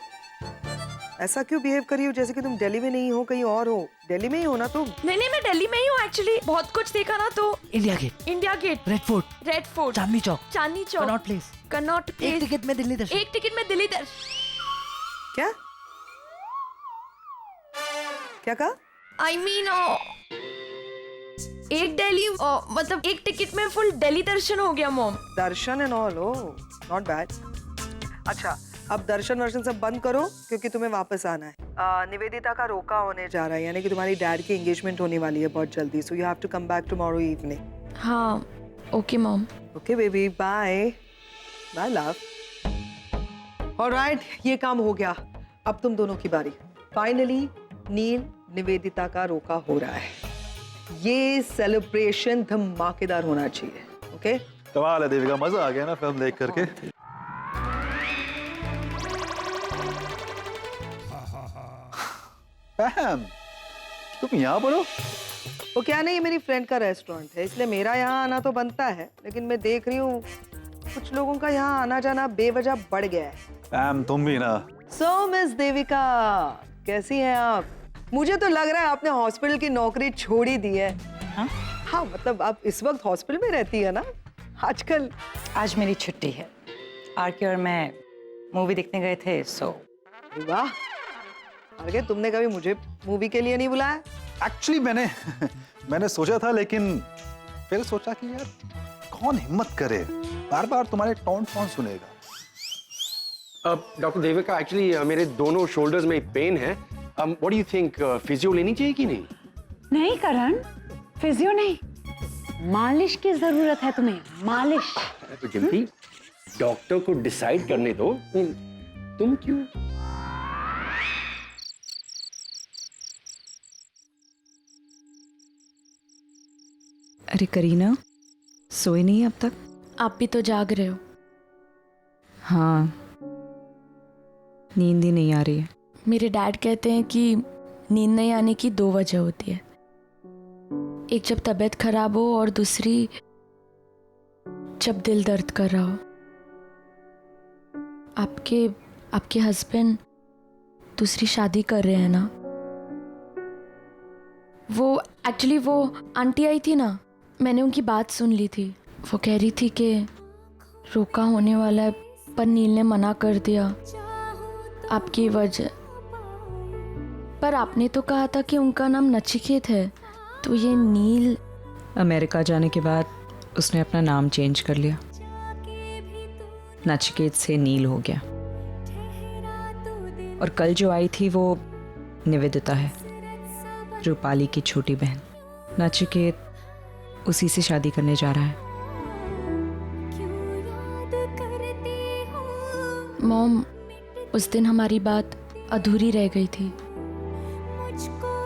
ऐसा क्यों बिहेव कर रही हो जैसे कि तुम दिल्ली में नहीं हो, कहीं और हो? दिल्ली में ही हो ना तुम? नहीं, मैं दिल्ली में ही हूँ एक्चुअली। बहुत कुछ देखा ना। तो India gate, red fort, Chandni Chowk, Connaught place. एक टिकट में दिल्ली दर्शन। क्या कहा? I mean, एक दिल्ली मतलब एक टिकट में फुल दिल्ली दर्शन हो गया mom. Darshan and all, not bad. अच्छा, अब दर्शन वर्शन सब बंद करो क्योंकि तुम्हें वापस आना है। निवेदिता का रोका होने जा रहा है, यानी कि तुम्हारी डैड की एंगेजमेंट होने वाली है बहुत जल्दी। So you have to come back tomorrow evening. हाँ, okay mom. Okay baby, bye love. Alright, ये काम हो गया। अब तुम दोनों की बारी। फाइनली नील निवेदिता का रोका हो रहा है। ये सेलिब्रेशन धमाकेदार होना चाहिए। ओके? कमाल है देविका, मजा आ गया ना फिल्म देख करके। पैम, तुम यहाँ पर हो? वो क्या नहीं, मेरी फ्रेंड का रेस्टोरेंट है, इसलिए मेरा यहाँ आना तो बनता है, लेकिन मैं देख रही हूँ कुछ लोगों का यहाँ आना जाना बेवजह बढ़ गया है। पैम, तुम भी ना। सो मिस देविका, कैसी हैं आप? मुझे तो लग रहा है आपने हॉस्पिटल की नौकरी छोड़ ही दी है। हाँ, मतलब आप इस वक्त हॉस्पिटल में रहती है ना आजकल? आज मेरी छुट्टी है। आरके और मैं मूवी देखने गए थे, सो। वाह, आरके, तुमने कभी मुझे मूवी के लिए नहीं बुलाया? एक्चुअली मैंने सोचा था, लेकिन फिर सोचा कि यार कौन हिम्मत करे, बार बार तुम्हारे टॉन्ट कौन सुनेगा। डॉक्टर देविका, एक्चुअली मेरे दोनों शोल्डर्स में पेन है। What do you think, physio लेनी चाहिए कि नहीं? नहीं करण, फिजियो नहीं, मालिश की जरूरत है तुम्हें, मालिश। तो जिम्पी, डॉक्टर को डिसाइड करने दो, तुम क्यों? अरे करीना, सोई नहीं अब तक? आप भी तो जाग रहे हो। हाँ, नींद ही नहीं आ रही है। मेरे डैड कहते हैं कि नींद नहीं आने की 2 वजह होती है, एक जब तबीयत खराब हो और दूसरी जब दिल दर्द कर रहा हो। आपके हस्बैंड दूसरी शादी कर रहे हैं ना? वो आंटी आई थी ना, मैंने उनकी बात सुन ली थी। वो कह रही थी कि रोका होने वाला है पर नील ने मना कर दिया आपकी वजह। पर आपने तो कहा था कि उनका नाम नचिकेत है, तो ये नील। अमेरिका जाने के बाद उसने अपना नाम चेंज कर लिया, नचिकेत से नील हो गया। और कल जो आई थी वो निवेदिता है, रूपाली की छोटी बहन। नचिकेत उसी से शादी करने जा रहा है। मॉम, उस दिन हमारी बात अधूरी रह गई थी।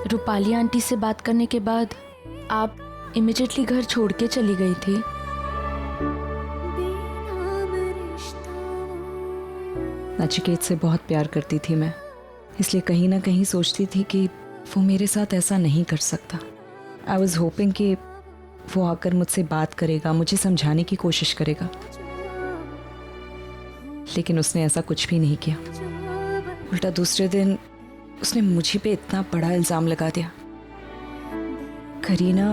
रूपाली आंटी से बात करने के बाद आप इमिडिएटली घर छोड़ के चली गई थी। नचिकेत से बहुत प्यार करती थी मैं, इसलिए कहीं ना कहीं सोचती थी कि वो मेरे साथ ऐसा नहीं कर सकता। आई वॉज होपिंग कि वो आकर मुझसे बात करेगा, मुझे समझाने की कोशिश करेगा, लेकिन उसने ऐसा कुछ भी नहीं किया। उल्टा दूसरे दिन उसने मुझे पे इतना बड़ा इल्जाम लगा दिया। करीना,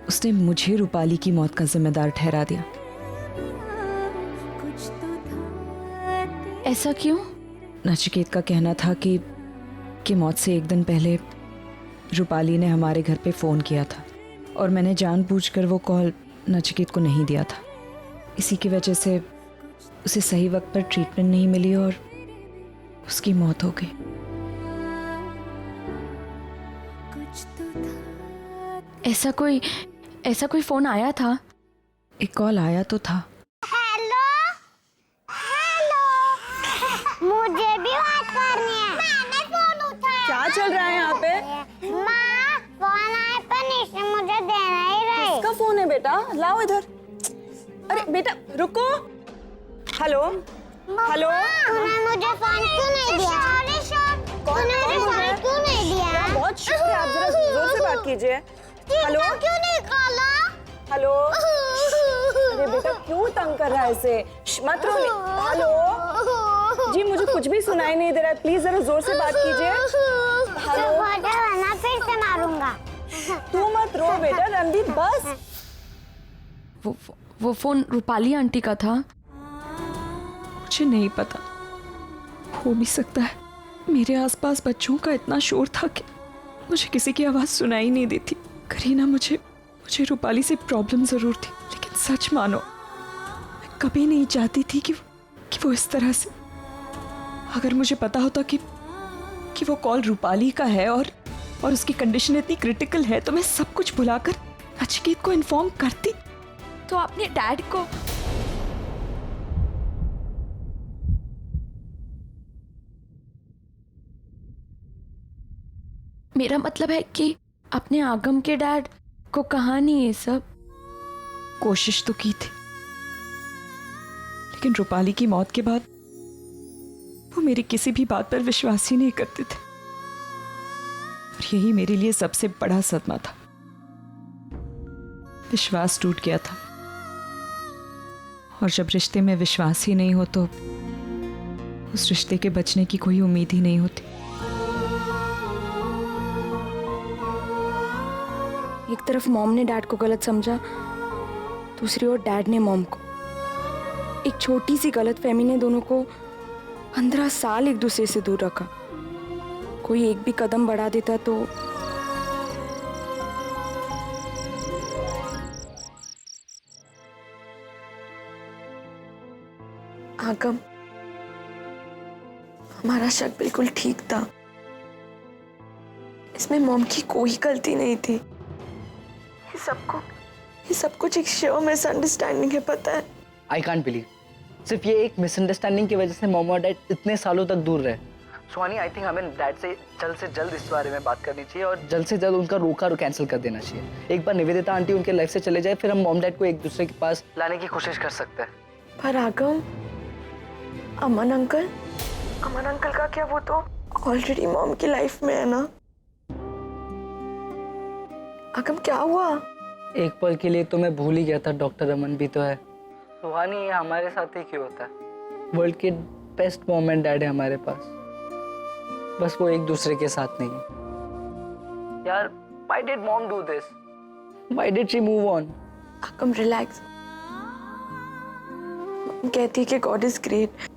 उसने मुझे रूपाली की मौत का जिम्मेदार ठहरा दिया। ऐसा क्यों? नचिकेत का कहना था कि मौत से एक दिन पहले रूपाली ने हमारे घर पे फ़ोन किया था और मैंने जानबूझकर वो कॉल नचिकेत को नहीं दिया था। इसी की वजह से उसे सही वक्त पर ट्रीटमेंट नहीं मिली और उसकी मौत हो गई। ऐसा कोई फोन आया था? एक कॉल आया तो था। हेलो, मुझे भी बात करनी है। मैंने फोन उठाया। क्या चल रहा है यहाँ पे? माँ, फोन आया पर निशा मुझे देना ही रही। किसका फोन है बेटा? लाओ इधर। अरे बेटा रुको। हेलो हेलो, तूने मुझे फोन क्यों नहीं दिया? तूने मुझे फोन क्यों नहीं दिया? बहुत शुक्रिया, आप जरा जोर से बात कीजिए। हेलो, क्यों नहीं कॉला? हेलो। अरे बेटा क्यों तंग कर रहा है इसे? मत रो। हेलो जी, मुझे कुछ भी सुनाई नहीं दे रहा है, प्लीज जरा जोर से बात कीजिए। हेलो, वरना फिर से मारूंगा। तू मत रो बेटा। रणदीप बस। वो फोन रूपाली आंटी का था? मुझे नहीं पता, हो भी सकता है। मेरे आसपास बच्चों का इतना शोर था कि मुझे किसी की आवाज सुनाई नहीं देती। करीना, मुझे रूपाली से प्रॉब्लम जरूर थी, लेकिन सच मानो मैं कभी नहीं चाहती थी कि वो इस तरह से। अगर मुझे पता होता कि वो कॉल रूपाली का है और उसकी कंडीशन इतनी क्रिटिकल है, तो मैं सब कुछ भुलाकर नचिकेत को इन्फॉर्म करती। तो आपने डैड को? मेरा मतलब है कि अपने आगम के डैड को कहा नहीं ये सब? कोशिश तो की थी, लेकिन रूपाली की मौत के बाद वो मेरी किसी भी बात पर विश्वास ही नहीं करते थे और यही मेरे लिए सबसे बड़ा सदमा था। विश्वास टूट गया था और जब रिश्ते में विश्वास ही नहीं हो तो उस रिश्ते के बचने की कोई उम्मीद ही नहीं होती। एक तरफ मॉम ने डैड को गलत समझा, दूसरी ओर डैड ने मॉम को। एक छोटी सी गलतफहमी ने दोनों को 15 साल एक दूसरे से दूर रखा। कोई एक भी कदम बढ़ा देता तो आगम, हमारा शक बिल्कुल ठीक था। इस इसमें मॉम की कोई गलती नहीं थी। ये सब कुछ एक श्योर मिसअंडरस्टैंडिंग है, पता है। आई कांट बिलीव सिर्फ ये एक मिसअंडरस्टैंडिंग की वजह से मॉम और डैड इतने सालों तक दूर रहे। सुहानी, आई थिंक हमें डैड से जल्द इस बारे में बात करनी चाहिए और जल्द से जल्द उनका रोका कैंसिल कर देना चाहिए। एक बार निवेदिता आंटी उनके लाइफ से चले जाए, फिर हम मॉम डैड को एक दूसरे के पास लाने की कोशिश कर सकते हैं। पर आगम, अमन अंकल का क्या, वो तो ऑलरेडी मॉम की लाइफ में है ना। आगम क्या हुआ? एक पल के लिए तो मैं भूल ही गया था डॉक्टर अमन भी तो है। सुहानी, ये हमारे साथ ही क्यों होता है? वर्ल्ड के बेस्ट मॉम एंड डैड है हमारे पास, बस वो एक दूसरे के साथ नहीं है। यार, why did mom do this? Why did she move on? आगम रिलैक्स। कहती है कि गॉड इज ग्रेट,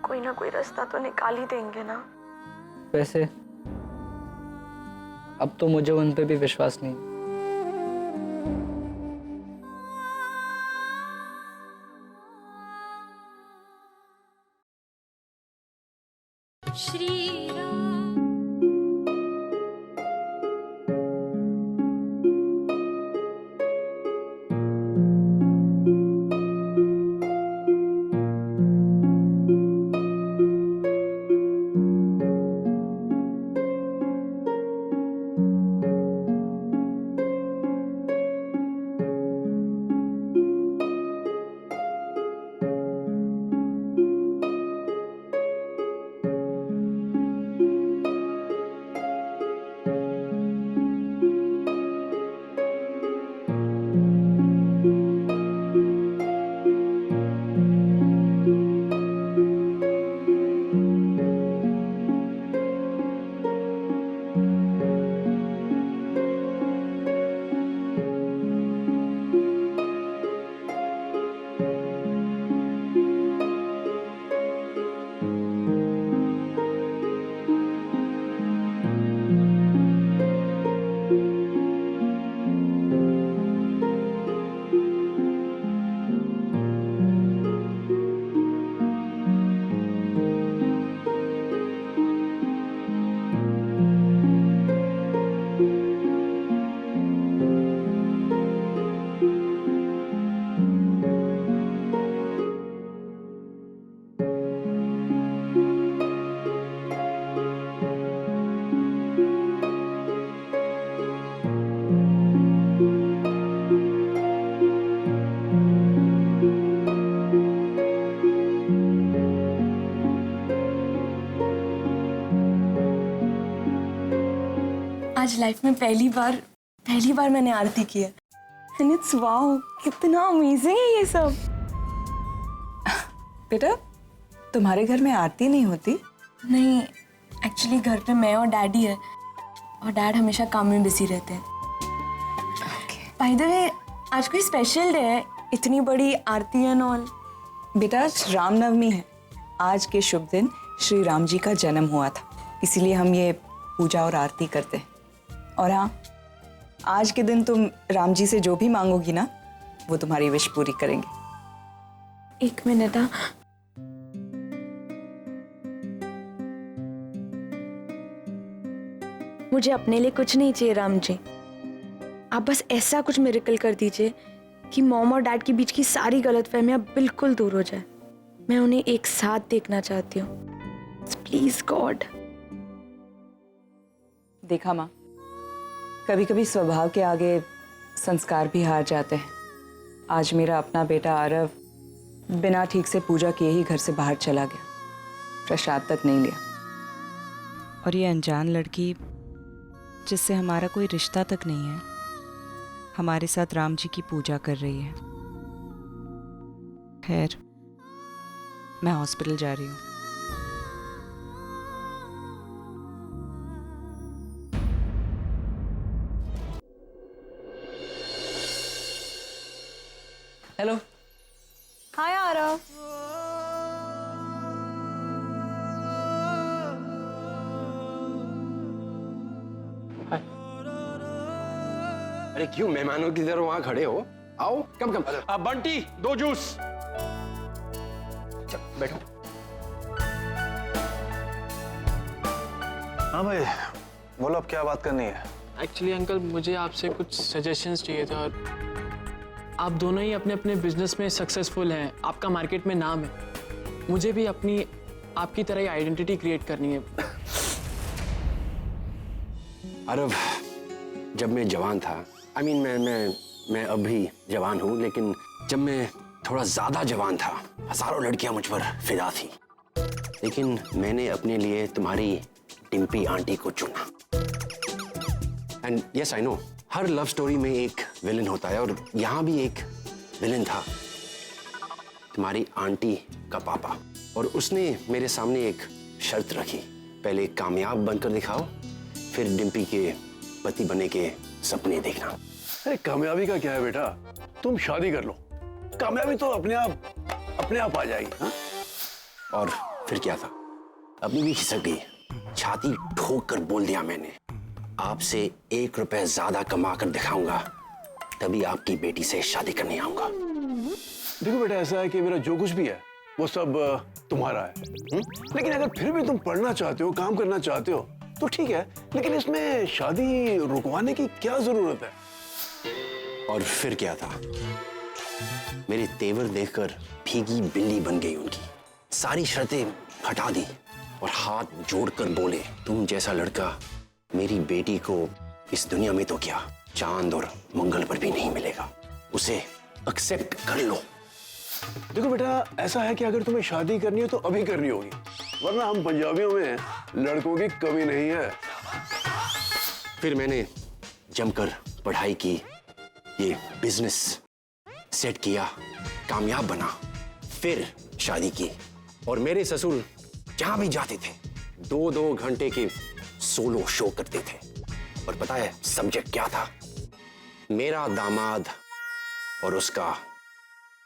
कोई ना कोई रास्ता तो निकाल ही देंगे ना। वैसे अब तो मुझे उन पे भी विश्वास नहीं। श्री आज लाइफ में पहली बार मैंने आरती की है। एंड इट्स वाओ, कितना अमेजिंग है ये सब। बेटा, तुम्हारे घर में आरती नहीं होती? नहीं, एक्चुअली घर पे मैं और डैडी है और डैड हमेशा काम में बिजी रहते हैं। बाय द वे, आज कोई स्पेशल डे है, इतनी बड़ी आरती एंड ऑल। बेटा, आज रामनवमी है। आज के शुभ दिन श्री राम जी का जन्म हुआ था, इसीलिए हम ये पूजा और आरती करते हैं। और हाँ, आज के दिन तुम राम जी से जो भी मांगोगी ना, वो तुम्हारी विश पूरी करेंगे। एक मिनट। मुझे अपने लिए कुछ नहीं चाहिए राम जी, आप बस ऐसा कुछ मिरेकल कर दीजिए कि मॉम और डैड के बीच की सारी गलतफहमियां बिल्कुल दूर हो जाए। मैं उन्हें एक साथ देखना चाहती हूँ, प्लीज गॉड। देखा माँ, कभी कभी स्वभाव के आगे संस्कार भी हार जाते हैं। आज मेरा अपना बेटा आरव बिना ठीक से पूजा किए ही घर से बाहर चला गया, प्रसाद तक नहीं लिया। और ये अनजान लड़की जिससे हमारा कोई रिश्ता तक नहीं है, हमारे साथ राम जी की पूजा कर रही है। खैर, मैं हॉस्पिटल जा रही हूँ। हेलो। हाय आरव। अरे क्यों मेहमानों की तरह वहां खड़े हो? आओ, कम बंटी, 2 जूस। चल बैठो। हाँ भाई, बोलो अब क्या बात करनी है? एक्चुअली अंकल मुझे आपसे कुछ सजेशंस चाहिए थे और आप दोनों ही अपने अपने बिजनेस में सक्सेसफुल हैं, आपका मार्केट में नाम है। मुझे भी अपनी आपकी तरह ही आइडेंटिटी क्रिएट करनी है। अरब, जब मैं जवान था, I mean, मैं अब भी जवान हूँ, लेकिन जब मैं थोड़ा ज्यादा जवान था, हजारों लड़कियां मुझ पर फिदा थी, लेकिन मैंने अपने लिए तुम्हारी डिम्पी आंटी को चुना। And yes I know, her love story में एक विलन होता है और यहाँ भी एक विलन था, तुम्हारी आंटी का पापा। और उसने मेरे सामने एक शर्त रखी, पहले कामयाब बनकर दिखाओ, फिर डिम्पी के पति बनने के सपने देखना। अरे कामयाबी का क्या है बेटा, तुम शादी कर लो, कामयाबी तो अपने आप आ जाएगी। हाँ? और फिर क्या था, अभी भी खिसक गई, छाती ठोक कर बोल दिया मैंने, आपसे 1 रुपए ज्यादा कमा कर दिखाऊंगा, तभी आपकी बेटी से शादी करने आऊंगा। देखो बेटा, ऐसा है कि मेरा जो कुछ भी है वो सब तुम्हारा है, लेकिन अगर फिर भी तुम पढ़ना चाहते हो, काम करना चाहते हो तो ठीक है, लेकिन इसमें शादी रुकवाने की क्या जरूरत है? और फिर क्या था, मेरे तेवर देखकर भीगी बिल्ली बन गई उनकी, सारी शर्तें हटा दी और हाथ जोड़कर बोले, तुम जैसा लड़का मेरी बेटी को इस दुनिया में तो क्या, चांद और मंगल पर भी नहीं मिलेगा, उसे एक्सेप्ट कर लो। देखो बेटा, ऐसा है कि अगर तुम्हें शादी करनी है तो अभी करनी होगी, वरना हम पंजाबियों में लड़कों की कमी नहीं है। फिर मैंने जमकर पढ़ाई की, ये बिजनेस सेट किया, कामयाब बना, फिर शादी की। और मेरे ससुर जहां भी जाते थे 2-2 घंटे के सोलो शो करते थे। और पता है सब्जेक्ट क्या था? मेरा दामाद और उसका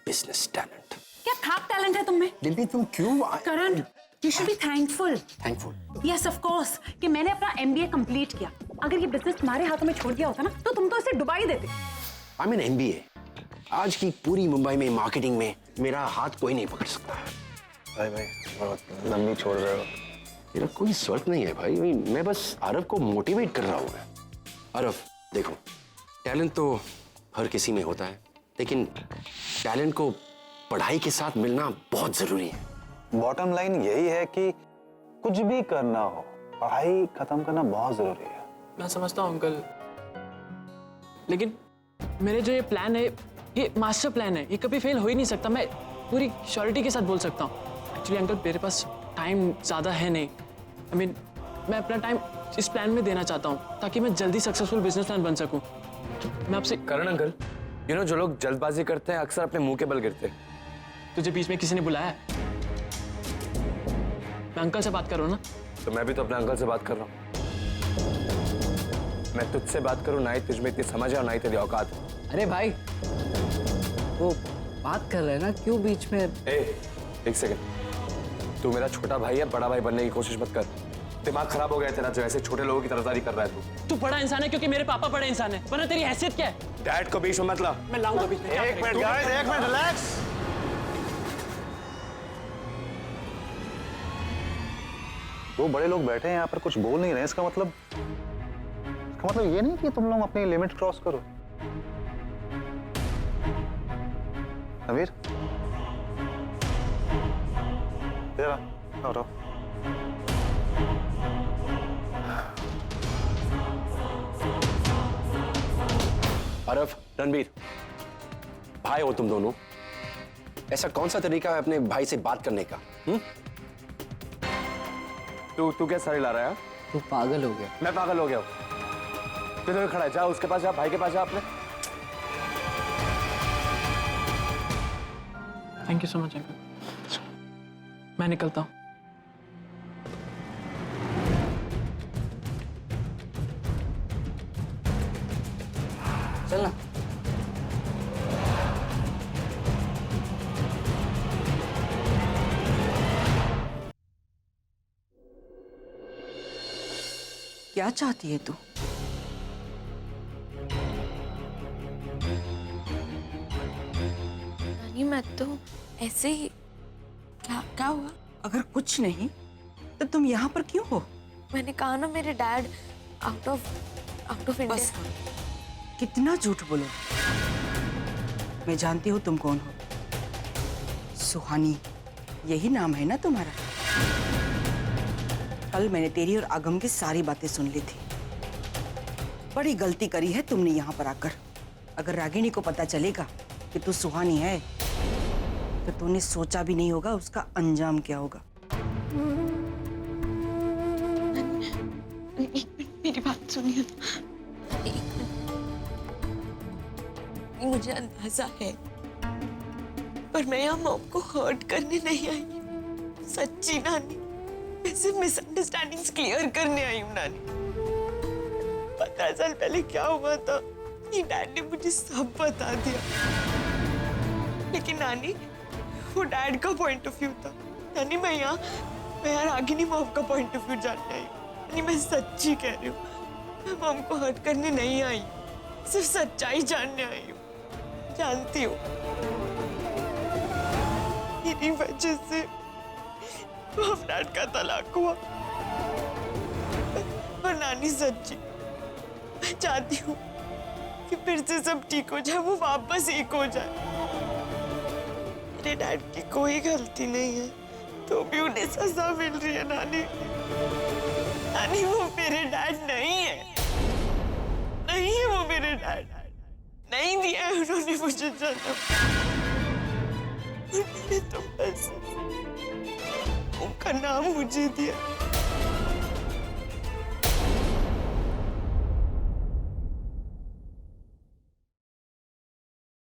बिजनेस टैलेंट। क्या खाक टैलेंट है तुम में? दिल्ली तुम क्यों? करण, you should be thankful. Thankful? Yes, of course, कि मैंने अपना MBA कंप्लीट किया। अगर ये बिजनेस तुम्हारे हाथों में छोड़ दिया होता ना, तो तुम तो इसे डुबा ही देते। I mean MBA। आज की पूरी मुंबई में मार्केटिंग में मेरा हाथ कोई नहीं पकड़ सकता। भाई बहुत लंबी छोड़ रहे हो। मेरा कोई स्वार्थ नहीं है भाई, मैं बस अरब को मोटिवेट कर रहा हूँ। अरब देखो, टैलेंट तो हर किसी में होता है, लेकिन टैलेंट को पढ़ाई के साथ मिलना बहुत जरूरी है। बॉटम लाइन यही है कि कुछ भी करना हो, पढ़ाई खत्म करना बहुत जरूरी है। मैं समझता हूँ अंकल, लेकिन मेरे जो ये प्लान है, ये मास्टर प्लान है, ये कभी फेल हो ही नहीं सकता। मैं पूरी श्योरिटी के साथ बोल सकता हूँ। एक्चुअली अंकल मेरे पास टाइम ज़्यादा है नहीं। I mean, मैं अपना टाइम इस प्लान में देना चाहता हूँ ताकि मैं जल्दी सक्सेसफुल बिजनेसमैन बन सकूँ। मैं आपसे करण अंकल, यू नो जो लोग जल्दबाजी करते हैं अक्सर अपने मुंह के बल गिरते हैं। तुझे बीच में किसी ने बुलाया? मैं अंकल से बात कर रहा हूँ ना। तो मैं भी तो अपने अंकल से बात कर रहा हूँ। मैं तुझसे बात करूँ, ना ही तुझ में इतनी समझ है और ना ही तेरी औकात है। अरे भाई, वो बात कर रहे हैं ना, क्यों बीच में? एक सेकंड, तू मेरा छोटा भाई है, बड़ा भाई बनने की कोशिश मत कर। दिमाग खराब हो गया तेरा, जो ऐसे छोटे लोगों की तरफदारी कर रहा है तू बड़ा इंसान है क्योंकि मेरे पापा बड़े इंसान है, वरना तेरी हैसियत क्या है? डैड को बीच में मत ला। मैं लाऊंगा बीच में। एक मिनट गाइस, एक मिनट रिलैक्स। दो बड़े लोग बैठे हैं यहाँ पर, कुछ बोल नहीं रहे, इसका मतलब ये नहीं कि तुम लोग अपनी लिमिट क्रॉस करो। नवीर, इधर आओ। अरब, रणबीर, भाई हो तुम दोनों, ऐसा कौन सा तरीका है अपने भाई से बात करने का? तू क्या सारी ला रहा है? तू पागल हो गया। मैं पागल हो गया हूँ? तू तो खड़ा है, जा उसके पास, जा भाई के पास जा अपने। Thank you so much uncle, मैं निकलता हूँ। चलना। क्या चाहती है तू? नानी, मैं तो ऐसे ही। क्या हुआ? अगर कुछ नहीं तो तुम यहाँ पर क्यों हो? मैंने कहा ना, मेरे डैड आउट ऑफ इंडिया। बस कितना झूठ बोलो। मैं जानती हूँ तुम कौन हो। सुहानी, यही नाम है ना तुम्हारा? कल मैंने तेरी और आगम की सारी बातें सुन ली थी। बड़ी गलती करी है तुमने यहाँ पर आकर। अगर रागिनी को पता चलेगा कि तू सुहानी है तो तूने सोचा भी नहीं होगा उसका अंजाम क्या होगा। मेरी बात सुनिए। मुझे अंदाजा है, पर मैं यहाँ मॉम को हर्ट करने नहीं आई। सच्ची नानी, मैं सिर्फ मिसअंडरस्टैंडिंग्स क्लियर करने आई हूँ नानी। 15 साल पहले क्या हुआ था ये डैड ने मुझे सब बता दिया, लेकिन नानी वो डैड का पॉइंट ऑफ व्यू था। नानी मैं यहाँ रागिनी मॉम का पॉइंट ऑफ व्यू जानने आई हूँ। नानी मैं सच्ची कह रही हूँ, मैं मॉम को हर्ट करने नहीं आई, सिर्फ सच्चाई जानने आई हूँ। जानती हूँ इन्हीं वजह से मॉम डैड का तलाक हुआ। और नानी सच्ची, मैं चाहती हूँ कि फिर से सब ठीक हो जाए, वो वापस एक हो जाए। मेरे डैड की कोई गलती नहीं है तो भी उन्हें सजा मिल रही है। नानी नानी वो मेरे डैड नहीं है, नहीं है वो मेरे डैड। नहीं दिया है उन्होंने मुझे जन्म, उन्होंने तो बस उनका नाम मुझे दिया।